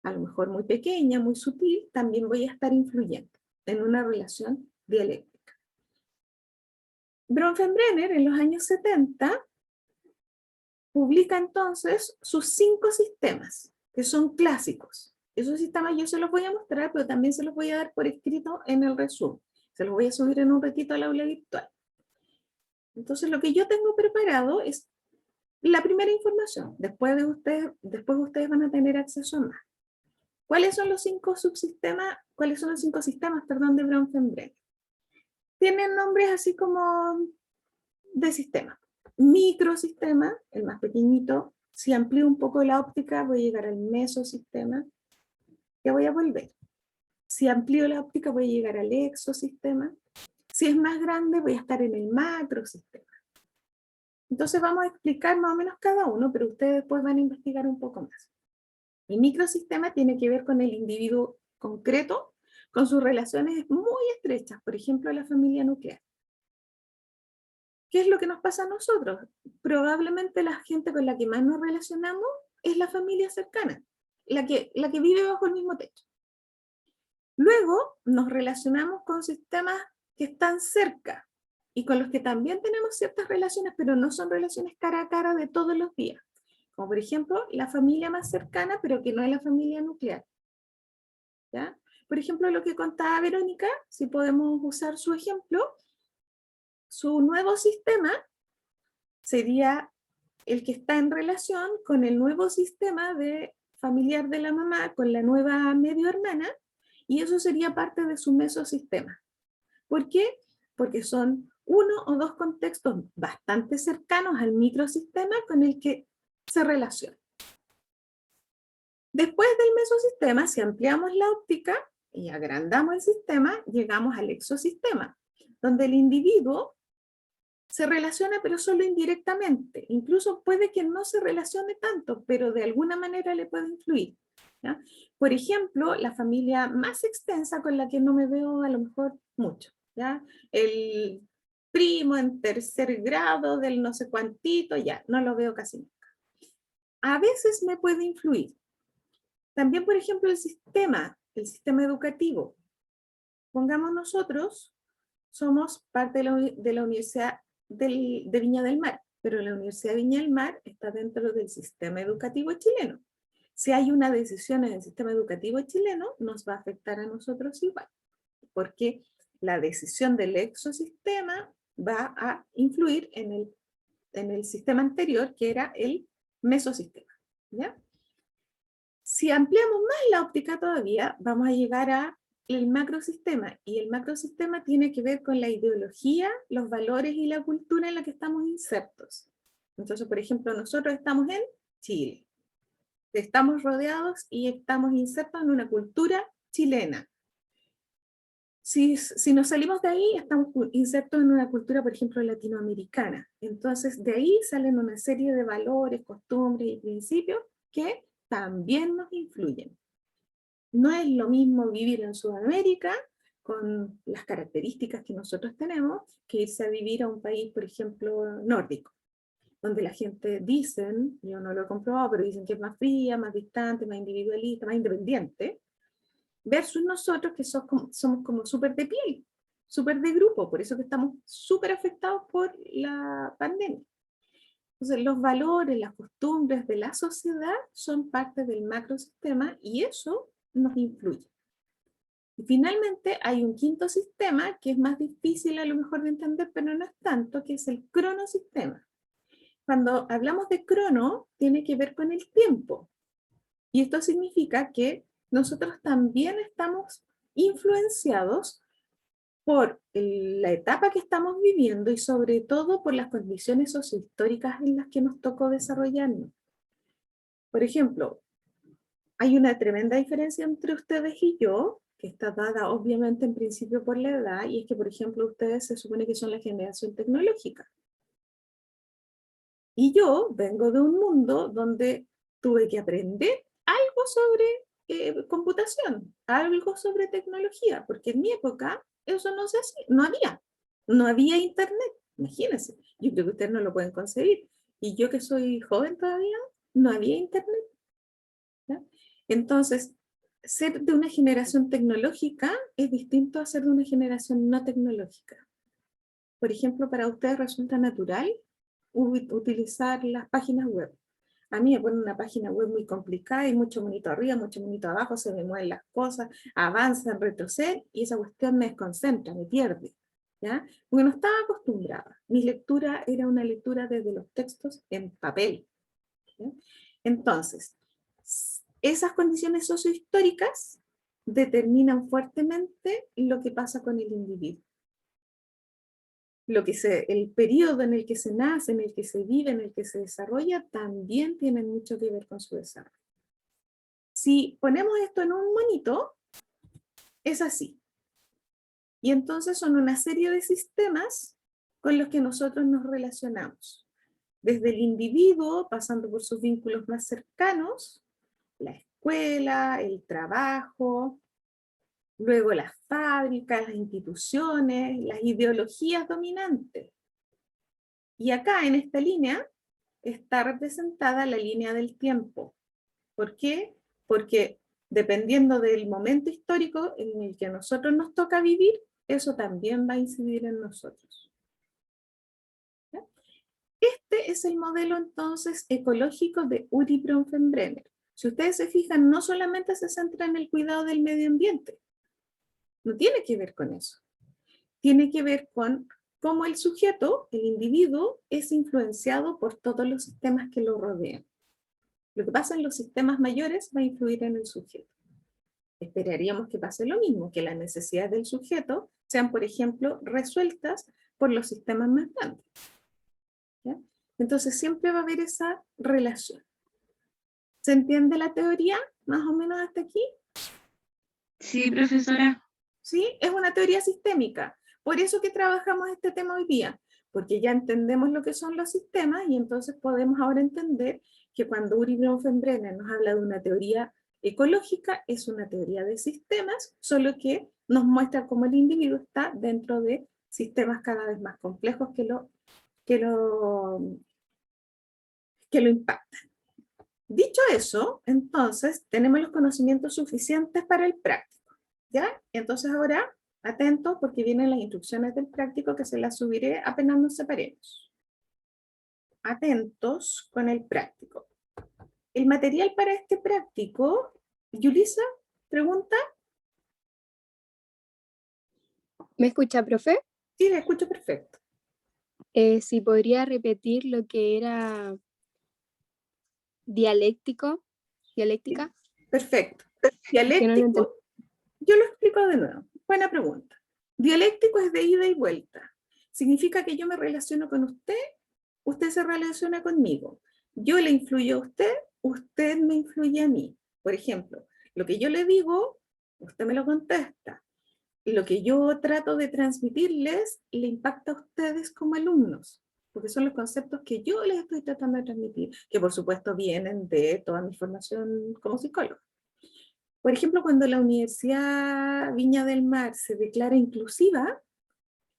Speaker 1: a lo mejor muy pequeña, muy sutil, también voy a estar influyendo en una relación dialéctica. Bronfenbrenner en los años 70 publica entonces sus 5 sistemas, que son clásicos. Esos sistemas yo se los voy a mostrar, pero también se los voy a dar por escrito en el resumen. Se los voy a subir en un ratito al aula virtual. Entonces lo que yo tengo preparado es la primera información. Después ustedes van a tener acceso a más. ¿Cuáles son los 5 subsistemas? ¿Cuáles son los 5 sistemas, perdón, de Bronfenbrenner? Tienen nombres así como de sistema. Microsistema, el más pequeñito. Si amplío un poco la óptica, voy a llegar al mesosistema, que voy a volver. Si amplío la óptica, voy a llegar al exosistema. Si es más grande, voy a estar en el macrosistema. Entonces vamos a explicar más o menos cada uno, pero ustedes después van a investigar un poco más. El microsistema tiene que ver con el individuo concreto, con sus relaciones muy estrechas, por ejemplo, la familia nuclear. ¿Qué es lo que nos pasa a nosotros? Probablemente la gente con la que más nos relacionamos es la familia cercana, la que vive bajo el mismo techo. Luego nos relacionamos con sistemas que están cerca y con los que también tenemos ciertas relaciones, pero no son relaciones cara a cara de todos los días. Como por ejemplo, la familia más cercana, pero que no es la familia nuclear. ¿Ya? Por ejemplo, lo que contaba Verónica, si podemos usar su ejemplo, su nuevo sistema sería el que está en relación con el nuevo sistema familiar de la mamá, con la nueva medio hermana, y eso sería parte de su mesosistema. ¿Por qué? Porque son 1 o 2 contextos bastante cercanos al microsistema con el que se relaciona. Después del mesosistema, si ampliamos la óptica y agrandamos el sistema, llegamos al exosistema, donde el individuo se relaciona pero solo indirectamente. Incluso puede que no se relacione tanto, pero de alguna manera le puede influir. ¿Ya? Por ejemplo, la familia más extensa con la que no me veo a lo mejor mucho. ¿Ya? El primo en 3er grado del no sé cuantito, ya, no lo veo casi nunca. A veces me puede influir. También, por ejemplo, el sistema educativo. Pongamos nosotros, somos parte de la Universidad de Viña del Mar, pero la Universidad de Viña del Mar está dentro del sistema educativo chileno. Si hay una decisión en el sistema educativo chileno, nos va a afectar a nosotros igual, porque la decisión del exosistema va a influir en el sistema anterior, que era el mesosistema. ¿Ya? Si ampliamos más la óptica todavía, vamos a llegar a el macrosistema, y el macrosistema tiene que ver con la ideología, los valores y la cultura en la que estamos insertos. Entonces, por ejemplo, nosotros estamos en Chile. Estamos rodeados y estamos insertos en una cultura chilena. Si nos salimos de ahí, estamos insertos en una cultura, por ejemplo, latinoamericana. Entonces, de ahí salen una serie de valores, costumbres y principios que también nos influyen. No es lo mismo vivir en Sudamérica, con las características que nosotros tenemos, que irse a vivir a un país, por ejemplo, nórdico, donde la gente dicen, yo no lo he comprobado, pero dicen que es más fría, más distante, más individualista, más independiente, versus nosotros que somos como súper de piel, súper de grupo, por eso que estamos súper afectados por la pandemia. Entonces, los valores, las costumbres de la sociedad son parte del macrosistema y eso nos influye. Y finalmente hay un quinto sistema que es más difícil a lo mejor de entender, pero no es tanto, que es el cronosistema. Cuando hablamos de crono, tiene que ver con el tiempo. Y esto significa que nosotros también estamos influenciados por la etapa que estamos viviendo y sobre todo por las condiciones sociohistóricas en las que nos tocó desarrollarnos. Por ejemplo, hay una tremenda diferencia entre ustedes y yo, que está dada obviamente en principio por la edad, y es que, por ejemplo, ustedes se supone que son la generación tecnológica. Y yo vengo de un mundo donde tuve que aprender algo sobre computación, algo sobre tecnología, porque en mi época eso no se hacía, no había internet, imagínense, yo creo que ustedes no lo pueden concebir, y yo que soy joven todavía, no había internet, ¿ya? Entonces, ser de una generación tecnológica es distinto a ser de una generación no tecnológica. Por ejemplo, para ustedes resulta natural utilizar las páginas web. A mí me ponen una página web muy complicada y mucho monito arriba, mucho monito abajo, se me mueven las cosas, avanzan, retroceden, y esa cuestión me desconcentra, me pierde, ¿ya? Porque no estaba acostumbrada. Mi lectura era una lectura desde los textos en papel, ¿ya? Entonces, esas condiciones sociohistóricas determinan fuertemente lo que pasa con el individuo. El periodo en el que se nace, en el que se vive, en el que se desarrolla, también tiene mucho que ver con su desarrollo. Si ponemos esto en un monito, es así. Y entonces son una serie de sistemas con los que nosotros nos relacionamos. Desde el individuo, pasando por sus vínculos más cercanos, la escuela, el trabajo, luego las fábricas, las instituciones, las ideologías dominantes. Y acá en esta línea está representada la línea del tiempo. ¿Por qué? Porque dependiendo del momento histórico en el que a nosotros nos toca vivir, eso también va a incidir en nosotros. ¿Ya? Este es el modelo entonces ecológico de Uri Bronfenbrenner. Si ustedes se fijan, no solamente se centra en el cuidado del medio ambiente, no tiene que ver con eso. Tiene que ver con cómo el sujeto, el individuo, es influenciado por todos los sistemas que lo rodean. Lo que pasa en los sistemas mayores va a influir en el sujeto. Esperaríamos que pase lo mismo, que las necesidades del sujeto sean, por ejemplo, resueltas por los sistemas más grandes. ¿Ya? Entonces siempre va a haber esa relación. ¿Se entiende la teoría más o menos hasta aquí?
Speaker 2: Sí, profesora.
Speaker 1: ¿Sí? Es una teoría sistémica. Por eso que trabajamos este tema hoy día, porque ya entendemos lo que son los sistemas y entonces podemos ahora entender que cuando Uri Bronfenbrenner nos habla de una teoría ecológica, es una teoría de sistemas, solo que nos muestra cómo el individuo está dentro de sistemas cada vez más complejos que lo impactan. Dicho eso, entonces tenemos los conocimientos suficientes para el práctico, ¿ya? Entonces ahora, atentos porque vienen las instrucciones del práctico que se las subiré apenas nos separemos. Atentos con el práctico. El material para este práctico, Yulisa, pregunta.
Speaker 8: ¿Me escucha, profe?
Speaker 1: Sí, la escucho perfecto.
Speaker 8: Si podría repetir lo que era dialéctica.
Speaker 1: Perfecto.
Speaker 8: Que no lo
Speaker 1: Dialéctico Yo lo explico de nuevo. Buena pregunta. Dialéctico es de ida y vuelta. Significa que yo me relaciono con usted, usted se relaciona conmigo. Yo le influyo a usted, usted me influye a mí. Por ejemplo, lo que yo le digo, usted me lo contesta. Lo que yo trato de transmitirles le impacta a ustedes como alumnos, porque son los conceptos que yo les estoy tratando de transmitir, que por supuesto vienen de toda mi formación como psicólogo. Por ejemplo, cuando la Universidad Viña del Mar se declara inclusiva,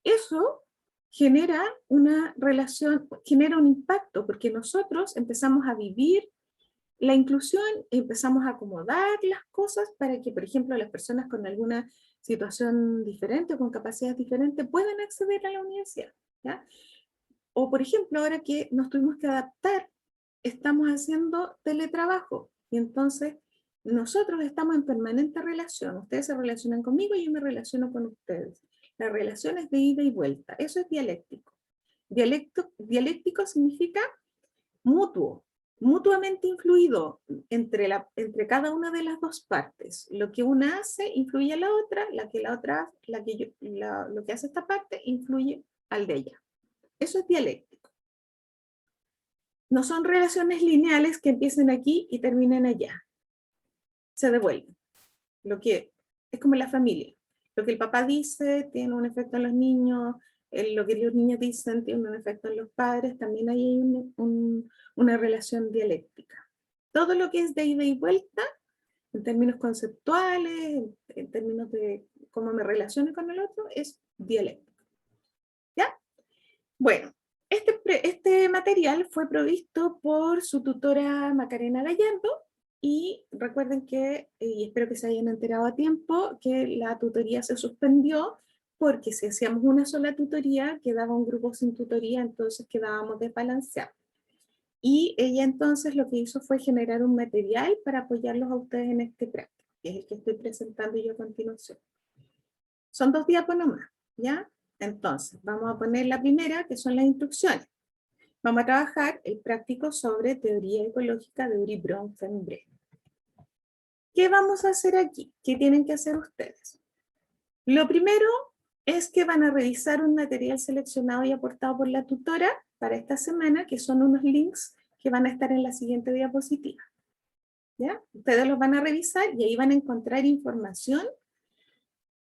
Speaker 1: eso genera una relación, genera un impacto, porque nosotros empezamos a vivir la inclusión, empezamos a acomodar las cosas para que, por ejemplo, las personas con alguna situación diferente o con capacidades diferentes puedan acceder a la universidad, ¿ya? O, por ejemplo, ahora que nos tuvimos que adaptar, estamos haciendo teletrabajo, y entonces nosotros estamos en permanente relación. Ustedes se relacionan conmigo y yo me relaciono con ustedes. La relación es de ida y vuelta. Eso es dialéctico. Dialéctico significa mutuo, mutuamente influido entre cada una de las dos partes. Lo que una hace influye a la otra, lo que hace esta parte influye al de ella. Eso es dialéctico. No son relaciones lineales que empiecen aquí y terminen allá. Se devuelven. Lo que es como la familia. Lo que el papá dice tiene un efecto en los niños, lo que los niños dicen tiene un efecto en los padres, también hay una relación dialéctica. Todo lo que es de ida y vuelta, en términos conceptuales, en términos de cómo me relaciono con el otro, es dialéctico. ¿Ya? Bueno, este material fue provisto por su tutora Macarena Gallardo, y recuerden que, y espero que se hayan enterado a tiempo, que la tutoría se suspendió porque si hacíamos una sola tutoría, quedaba un grupo sin tutoría, entonces quedábamos desbalanceados. Y ella entonces lo que hizo fue generar un material para apoyarlos a ustedes en este práctico, que es el que estoy presentando yo a continuación. Son 2 diapos nomás, ¿ya? Entonces, vamos a poner la primera, que son las instrucciones. Vamos a trabajar el práctico sobre teoría ecológica de Uri Bronfenbrenner. ¿Qué vamos a hacer aquí? ¿Qué tienen que hacer ustedes? Lo primero es que van a revisar un material seleccionado y aportado por la tutora para esta semana, que son unos links que van a estar en la siguiente diapositiva. ¿Ya? Ustedes los van a revisar y ahí van a encontrar información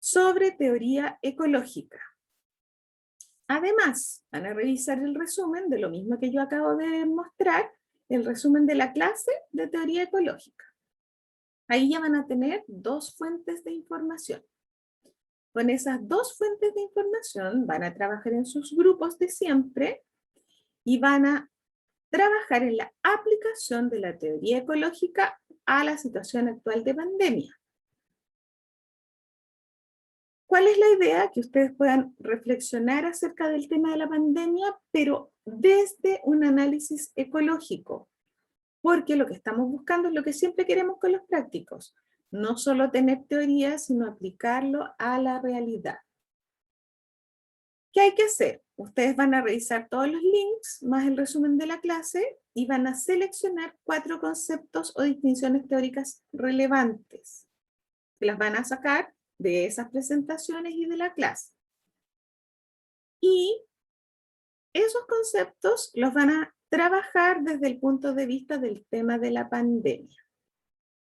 Speaker 1: sobre teoría ecológica. Además, van a revisar el resumen de lo mismo que yo acabo de mostrar, el resumen de la clase de teoría ecológica. Ahí ya van a tener 2 fuentes de información. Con esas 2 fuentes de información van a trabajar en sus grupos de siempre y van a trabajar en la aplicación de la teoría ecológica a la situación actual de pandemia. ¿Cuál es la idea? Que ustedes puedan reflexionar acerca del tema de la pandemia, pero desde un análisis ecológico. Porque lo que estamos buscando es lo que siempre queremos con los prácticos. No solo tener teoría, sino aplicarlo a la realidad. ¿Qué hay que hacer? Ustedes van a revisar todos los links, más el resumen de la clase, y van a seleccionar 4 conceptos o distinciones teóricas relevantes. Que las van a sacar de esas presentaciones y de la clase. Y esos conceptos los van a trabajar desde el punto de vista del tema de la pandemia.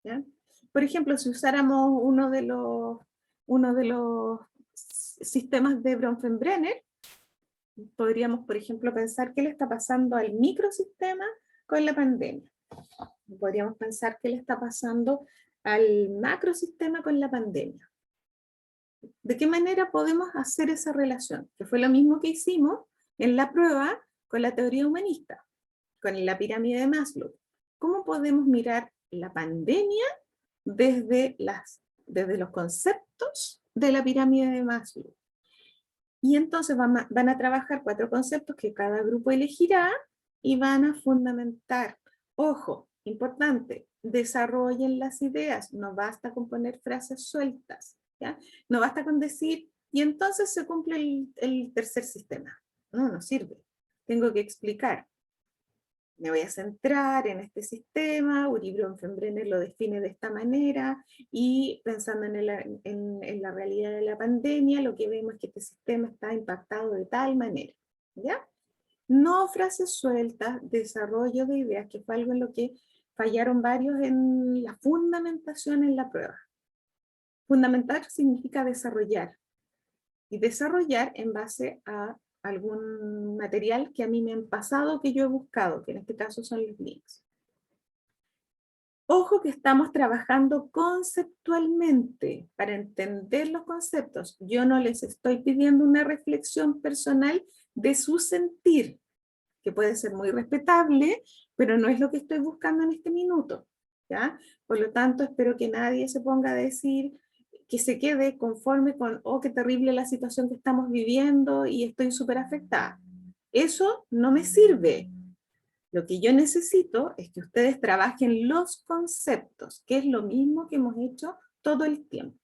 Speaker 1: ¿Ya? Por ejemplo, si usáramos uno de los sistemas de Bronfenbrenner, podríamos, por ejemplo, pensar qué le está pasando al microsistema con la pandemia. Podríamos pensar qué le está pasando al macrosistema con la pandemia. ¿De qué manera podemos hacer esa relación? Que fue lo mismo que hicimos en la prueba con la teoría humanista, con la pirámide de Maslow. ¿Cómo podemos mirar la pandemia desde los conceptos de la pirámide de Maslow? Y entonces van a trabajar 4 conceptos que cada grupo elegirá y van a fundamentar. Ojo, importante, desarrollen las ideas, no basta con poner frases sueltas. ¿Ya? No basta con decir, y entonces se cumple el tercer sistema. No sirve. Tengo que explicar. me voy a centrar en este sistema, Uri Bronfenbrenner lo define de esta manera, y pensando en la realidad de la pandemia, lo que vemos es que este sistema está impactado de tal manera, ¿ya? No frases sueltas, desarrollo de ideas, que fue algo en lo que fallaron varios en la fundamentación en la prueba. Fundamentar significa desarrollar, y desarrollar en base a algún material que a mí me han pasado, que yo he buscado, que en este caso son los links. Ojo que estamos trabajando conceptualmente para entender los conceptos. Yo no les estoy pidiendo una reflexión personal de su sentir, que puede ser muy respetable, pero no es lo que estoy buscando en este minuto, ¿ya? Por lo tanto, espero que nadie se ponga a decir, que se quede conforme con, oh, qué terrible la situación que estamos viviendo y estoy súper afectada. Eso no me sirve. Lo que yo necesito es que ustedes trabajen los conceptos, que es lo mismo que hemos hecho todo el tiempo.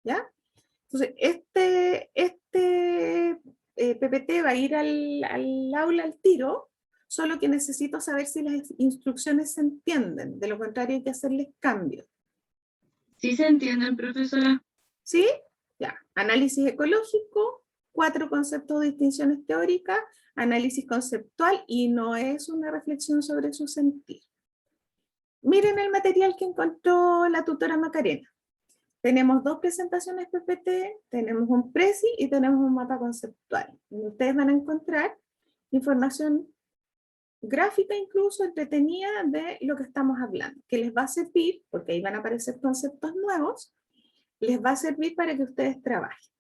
Speaker 1: ¿Ya? Entonces, PPT va a ir al aula al tiro, solo que necesito saber si las instrucciones se entienden, de lo contrario hay que hacerles cambios.
Speaker 2: Sí se entienden, profesora.
Speaker 1: ¿Sí? Ya. Análisis ecológico, 4 conceptos de distinciones teóricas, análisis conceptual, y no es una reflexión sobre su sentir. Miren el material que encontró la tutora Macarena. Tenemos 2 presentaciones PPT, tenemos un presi y tenemos un mapa conceptual. Y ustedes van a encontrar información gráfica incluso entretenida de lo que estamos hablando, que les va a servir, porque ahí van a aparecer conceptos nuevos, les va a servir para que ustedes trabajen.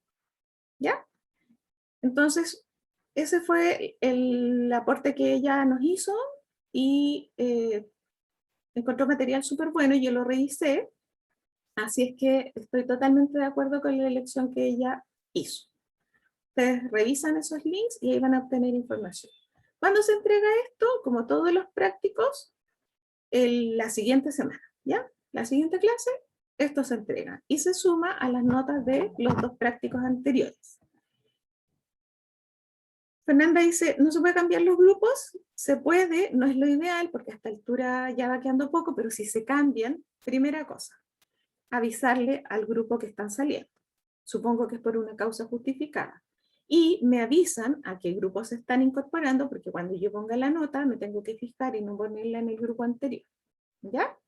Speaker 1: ¿Ya? Entonces, ese fue el aporte que ella nos hizo, y encontró material súper bueno, y yo lo revisé, así es que estoy totalmente de acuerdo con la elección que ella hizo. Ustedes revisan esos links y ahí van a obtener información. ¿Cuándo se entrega esto? Como todos los prácticos, la siguiente semana, ¿ya? La siguiente clase, esto se entrega y se suma a las notas de los 2 prácticos anteriores. Fernanda dice, ¿no se puede cambiar los grupos? Se puede, no es lo ideal, porque a esta altura ya va quedando poco, pero si se cambian, primera cosa, avisarle al grupo que están saliendo. Supongo que es por una causa justificada. Y me avisan a qué grupos se están incorporando, porque cuando yo ponga la nota me tengo que fijar y no ponerla en el grupo anterior. ¿Ya?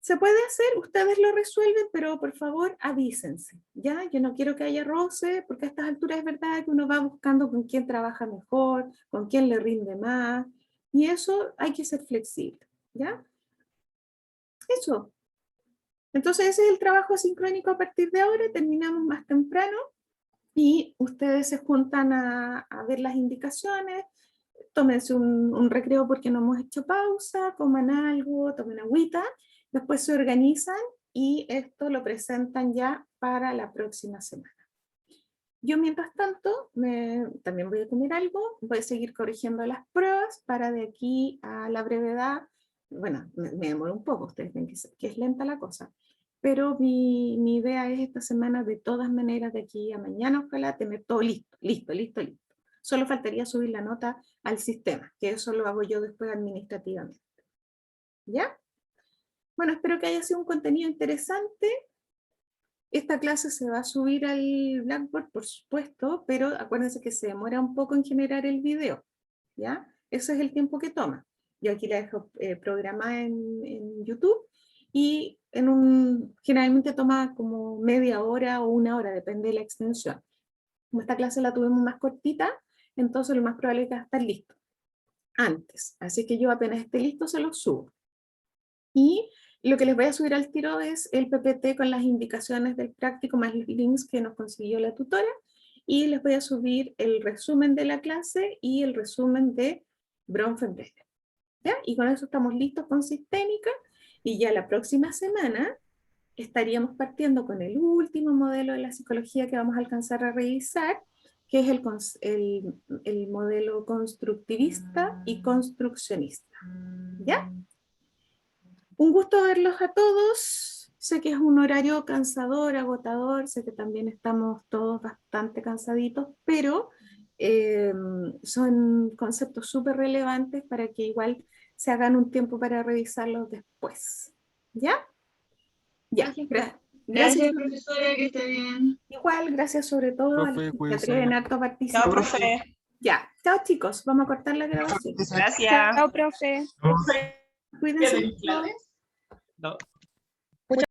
Speaker 1: Se puede hacer, ustedes lo resuelven, pero por favor avísense, ¿ya? Yo no quiero que haya roce, porque a estas alturas es verdad que uno va buscando con quién trabaja mejor, con quién le rinde más, y eso hay que ser flexible, ¿ya? Eso. Entonces ese es el trabajo asincrónico a partir de ahora, terminamos más temprano, y ustedes se juntan a ver las indicaciones, tómense un recreo porque no hemos hecho pausa, coman algo, tomen agüita, después se organizan y esto lo presentan ya para la próxima semana. Yo mientras tanto también voy a comer algo, voy a seguir corrigiendo las pruebas para de aquí a la brevedad, bueno, me demoro un poco, ustedes ven que es lenta la cosa, pero mi idea es esta semana de todas maneras, de aquí a mañana, ojalá tener todo listo. Solo faltaría subir la nota al sistema, que eso lo hago yo después administrativamente. ¿Ya? Bueno, espero que haya sido un contenido interesante. Esta clase se va a subir al Blackboard, por supuesto, pero acuérdense que se demora un poco en generar el video. ¿Ya? Ese es el tiempo que toma. Yo aquí la dejo programada en YouTube, y generalmente toma como media hora o 1 hora, depende de la extensión. Como esta clase la tuvimos más cortita, entonces lo más probable es que va a estar listo antes. Así que yo apenas esté listo se lo subo. Y lo que les voy a subir al tiro es el PPT con las indicaciones del práctico más los links que nos consiguió la tutora, y les voy a subir el resumen de la clase y el resumen de Bronfenbrenner. ¿Ya? Y con eso estamos listos con Sistémica, y ya la próxima semana estaríamos partiendo con el último modelo de la psicología que vamos a alcanzar a revisar, que es el modelo constructivista y construccionista. ¿Ya? Un gusto verlos a todos. Sé que es un horario cansador, agotador, sé que también estamos todos bastante cansaditos, pero son conceptos súper relevantes para que igual se hagan un tiempo para revisarlos después. ¿Ya? Ya.
Speaker 4: Gracias.
Speaker 2: Gracias, profesora, que esté bien.
Speaker 1: Igual, gracias sobre todo a los que se
Speaker 9: cuídese.
Speaker 1: atreven harto a participar.
Speaker 10: Chao, profe.
Speaker 1: Ya, chao chicos, vamos a cortar la grabación.
Speaker 10: Gracias.
Speaker 8: Chao, profe.
Speaker 1: Cuídense
Speaker 10: ¿Quieres
Speaker 1: mucho.
Speaker 10: No.